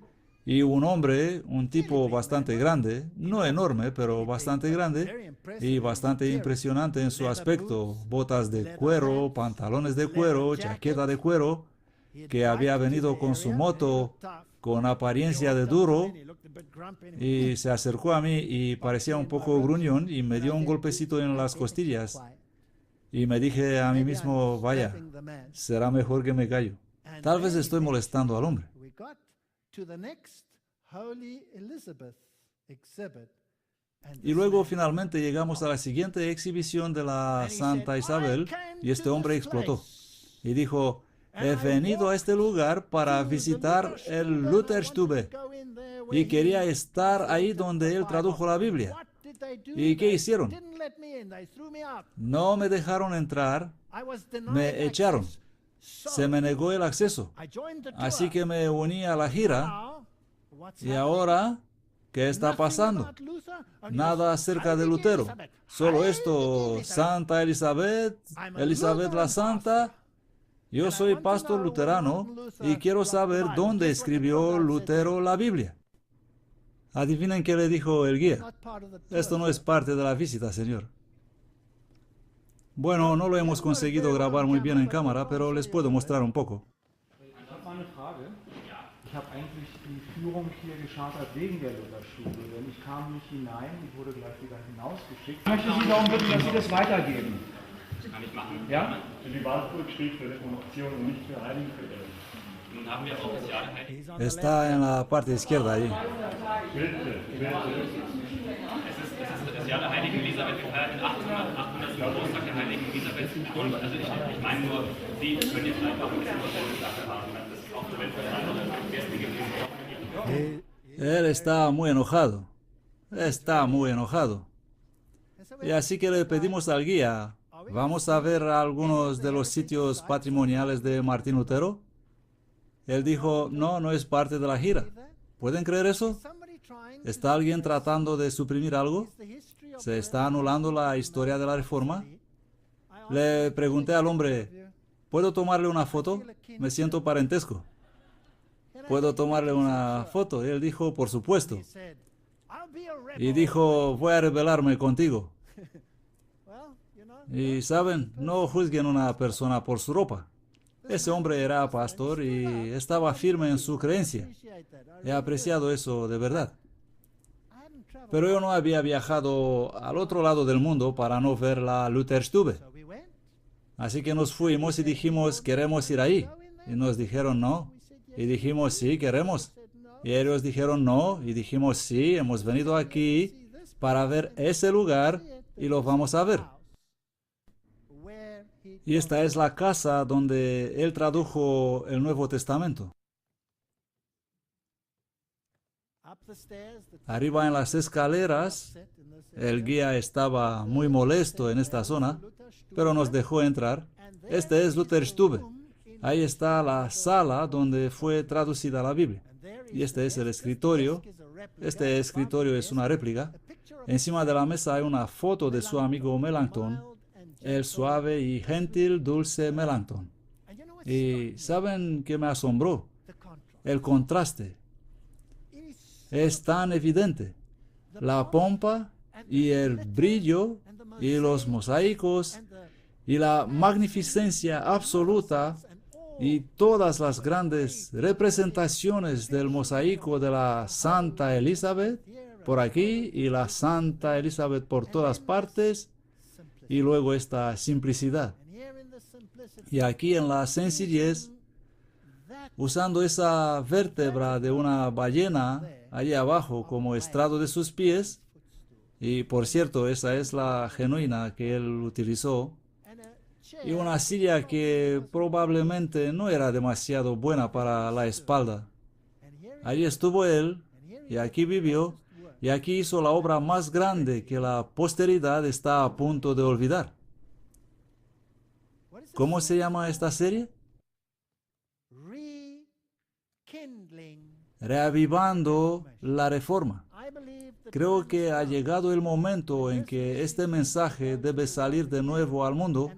y un hombre, un tipo bastante grande, no enorme, pero bastante grande y bastante impresionante en su aspecto, botas de cuero, pantalones de cuero, chaqueta de cuero, que había venido con su moto con apariencia de duro y se acercó a mí y parecía un poco gruñón y me dio un golpecito en las costillas y me dije a mí mismo, vaya, será mejor que me callo. Tal vez estoy molestando al hombre. Y luego finalmente llegamos a la siguiente exhibición de la Santa Isabel y este hombre explotó y dijo, he venido a este lugar para visitar el Lutherstube y quería estar ahí donde él tradujo la Biblia. ¿Y qué hicieron? No me dejaron entrar, me echaron. Se me negó el acceso. Así que me uní a la gira. Y ahora, ¿qué está pasando? Nada acerca de Lutero. Solo esto, Santa Elizabeth, Elizabeth la Santa. Yo soy pastor luterano y quiero saber dónde escribió Lutero la Biblia. Adivinen qué le dijo el guía. Esto no es parte de la visita, señor. Bueno, no lo hemos conseguido grabar muy bien en cámara, pero les puedo mostrar un poco. Ich habe eigentlich die Führung hier geschartert wegen der Lutherstube, denn ich kam nicht hinein, ich wurde gleich wieder hinausgeschickt. Ich möchte Sie darum bitten, dass Sie das weitergeben. Das kann ich machen. Ja? Die Warburg steht für Reformation und nicht für Heiligenverehrung. Nun haben wir offizielle Heiligen. Está en la parte izquierda ahí. Bitte. Das Jahr der Heiligen Elisabeth gefeiert in 800 Geburtstag der Heiligen Elisabeth. Und also ich meine nur, Sie können jetzt einfach ein bisschen Verständnis dafür haben, dass es auch für andere Gäste gibt. Él está muy enojado. Está muy enojado. Y así que le pedimos al guía, ¿vamos a ver algunos de los sitios patrimoniales de Martín Lutero? Él dijo, no, no es parte de la gira. ¿Pueden creer eso? ¿Está alguien tratando de suprimir algo? ¿Se está anulando la historia de la Reforma? Le pregunté al hombre, ¿puedo tomarle una foto? Me siento parentesco. ¿Puedo tomarle una foto? Y él dijo, por supuesto. Y dijo, voy a rebelarme contigo. Y saben, no juzguen a una persona por su ropa. Ese hombre era pastor y estaba firme en su creencia. He apreciado eso de verdad. Pero yo no había viajado al otro lado del mundo para no ver la Lutherstube. Así que nos fuimos y dijimos, queremos ir ahí. Y nos dijeron no. Y dijimos, sí, queremos. Y ellos dijeron no. Y dijimos, sí, hemos venido aquí para ver ese lugar y lo vamos a ver. Y esta es la casa donde él tradujo el Nuevo Testamento. Arriba en las escaleras, el guía estaba muy molesto en esta zona, pero nos dejó entrar. Este es Lutherstube. Ahí está la sala donde fue traducida la Biblia. Y este es el escritorio. Este escritorio es una réplica. Encima de la mesa hay una foto de su amigo Melanchthon, el suave y gentil dulce Melanchthon. Y ¿saben qué me asombró? El contraste. Es tan evidente. La pompa y el brillo y los mosaicos y la magnificencia absoluta y todas las grandes representaciones del mosaico de la Santa Elizabeth por aquí y la Santa Elizabeth por todas partes y luego esta simplicidad. Y aquí en la sencillez, usando esa vértebra de una ballena allí abajo como estrado de sus pies, y por cierto, esa es la genuina que él utilizó, y una silla que probablemente no era demasiado buena para la espalda. Allí estuvo él, y aquí vivió, y aquí hizo la obra más grande que la posteridad está a punto de olvidar. ¿Cómo se llama esta serie? Reavivando la Reforma. Creo que ha llegado el momento en que este mensaje debe salir de nuevo al mundo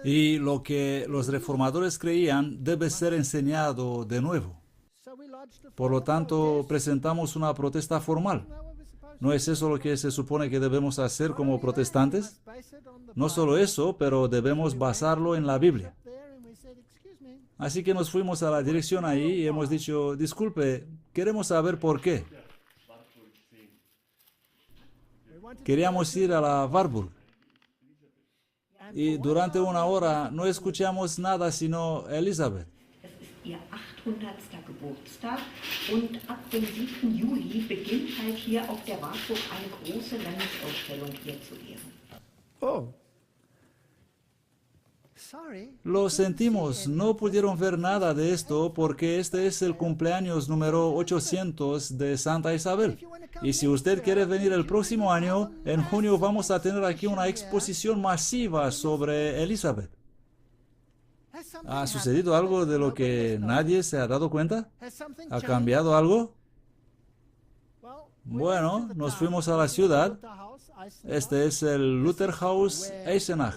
y lo que los reformadores creían debe ser enseñado de nuevo. Por lo tanto, presentamos una protesta formal. ¿No es eso lo que se supone que debemos hacer como protestantes? No solo eso, pero debemos basarlo en la Biblia. Así que nos fuimos a la dirección ahí y hemos dicho, disculpe, queremos saber por qué. Queríamos ir a la Warburg. Y durante una hora no escuchamos nada sino Elizabeth. Es ist ihr 800. Geburtstag und ab dem 7. Juli beginnt halt hier auf der Warburg eine große Landesausstellung hier zu Ehren. Oh. Lo sentimos, no pudieron ver nada de esto porque este es el cumpleaños número 800 de Santa Isabel. Y si usted quiere venir el próximo año, en junio vamos a tener aquí una exposición masiva sobre Elizabeth. ¿Ha sucedido algo de lo que nadie se ha dado cuenta? ¿Ha cambiado algo? Bueno, nos fuimos a la ciudad. Este es el Lutherhaus Eisenach.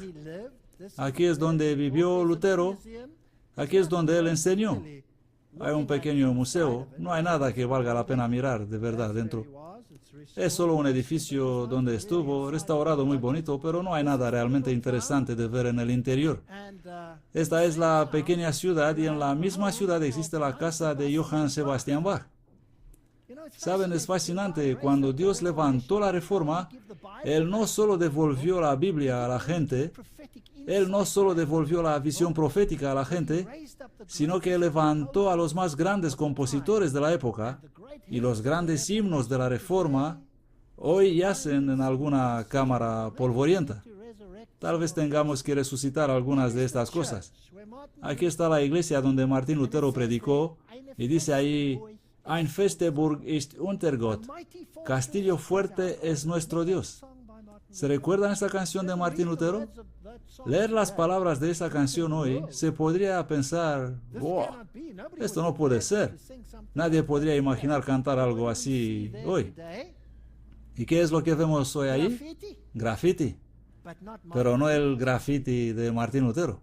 Aquí es donde vivió Lutero. Aquí es donde él enseñó. Hay un pequeño museo. No hay nada que valga la pena mirar de verdad dentro. Es solo un edificio donde estuvo, restaurado muy bonito, pero no hay nada realmente interesante de ver en el interior. Esta es la pequeña ciudad y en la misma ciudad existe la casa de Johann Sebastian Bach. Saben, es fascinante, cuando Dios levantó la Reforma, Él no solo devolvió la Biblia a la gente, Él no solo devolvió la visión profética a la gente, sino que levantó a los más grandes compositores de la época, y los grandes himnos de la Reforma hoy yacen en alguna cámara polvorienta. Tal vez tengamos que resucitar algunas de estas cosas. Aquí está la iglesia donde Martín Lutero predicó, y dice ahí, Ein feste Burg ist unter Gott. Castillo fuerte es nuestro Dios. ¿Se recuerdan esa canción de Martín Lutero? Leer las palabras de esa canción hoy, se podría pensar, wow, esto no puede ser. Nadie podría imaginar cantar algo así hoy. ¿Y qué es lo que vemos hoy ahí? Graffiti. Pero no el graffiti de Martín Lutero.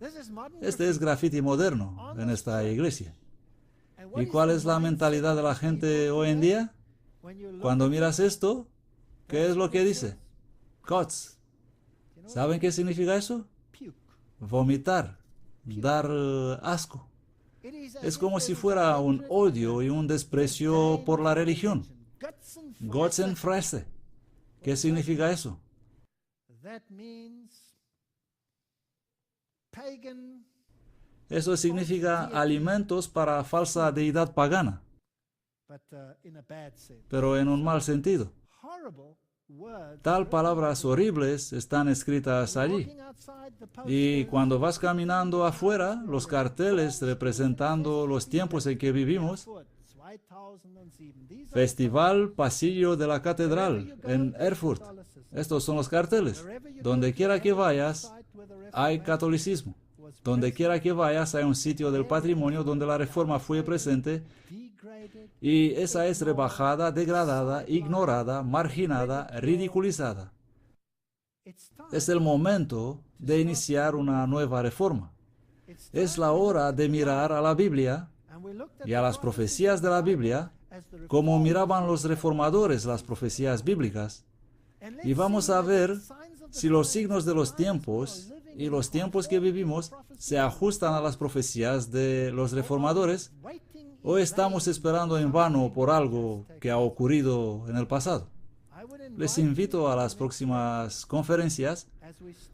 Este es graffiti moderno en esta iglesia. ¿Y cuál es la mentalidad de la gente hoy en día? Cuando miras esto, ¿qué es lo que dice? Kotz. ¿Saben qué significa eso? Vomitar, dar asco. Es como si fuera un odio y un desprecio por la religión. Götzenfresse. ¿Qué significa eso? Eso significa alimentos para falsa deidad pagana, pero en un mal sentido. Tal palabras horribles están escritas allí. Y cuando vas caminando afuera, los carteles representando los tiempos en que vivimos, Festival Pasillo de la Catedral en Erfurt. Estos son los carteles. Donde quiera que vayas, hay catolicismo. Donde quiera que vayas, hay un sitio del patrimonio donde la Reforma fue presente. Y esa es rebajada, degradada, ignorada, marginada, ridiculizada. Es el momento de iniciar una nueva reforma. Es la hora de mirar a la Biblia y a las profecías de la Biblia como miraban los reformadores las profecías bíblicas. Y vamos a ver si los signos de los tiempos y los tiempos que vivimos se ajustan a las profecías de los reformadores ¿O estamos esperando en vano por algo que ha ocurrido en el pasado? Les invito a las próximas conferencias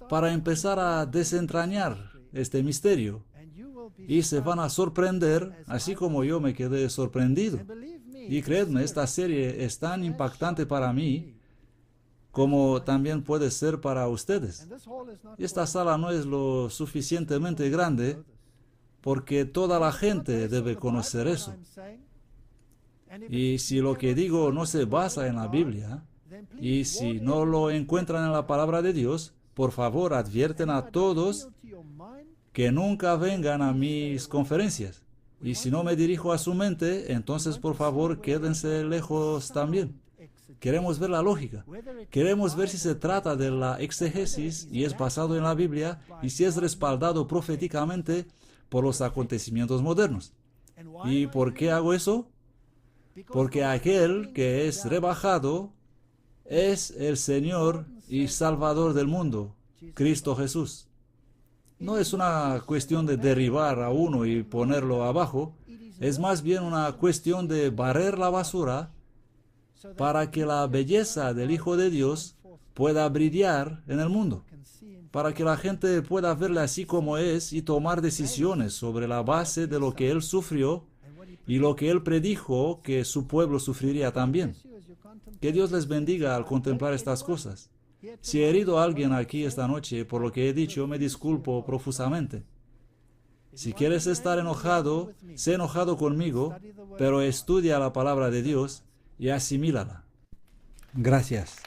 para empezar a desentrañar este misterio y se van a sorprender, así como yo me quedé sorprendido. Y creedme, esta serie es tan impactante para mí como también puede ser para ustedes. Esta sala no es lo suficientemente grande porque toda la gente debe conocer eso. Y si lo que digo no se basa en la Biblia, y si no lo encuentran en la palabra de Dios, por favor advierten a todos que nunca vengan a mis conferencias. Y si no me dirijo a su mente, entonces por favor quédense lejos también. Queremos ver la lógica. Queremos ver si se trata de la exégesis y es basado en la Biblia y si es respaldado proféticamente por los acontecimientos modernos. ¿Y por qué hago eso? Porque aquel que es rebajado es el Señor y Salvador del mundo, Cristo Jesús. No es una cuestión de derribar a uno y ponerlo abajo, es más bien una cuestión de barrer la basura para que la belleza del Hijo de Dios pueda brillar en el mundo, para que la gente pueda verle así como es y tomar decisiones sobre la base de lo que Él sufrió y lo que Él predijo que su pueblo sufriría también. Que Dios les bendiga al contemplar estas cosas. Si he herido a alguien aquí esta noche por lo que he dicho, me disculpo profusamente. Si quieres estar enojado, sé enojado conmigo, pero estudia la palabra de Dios y asimílala. Gracias.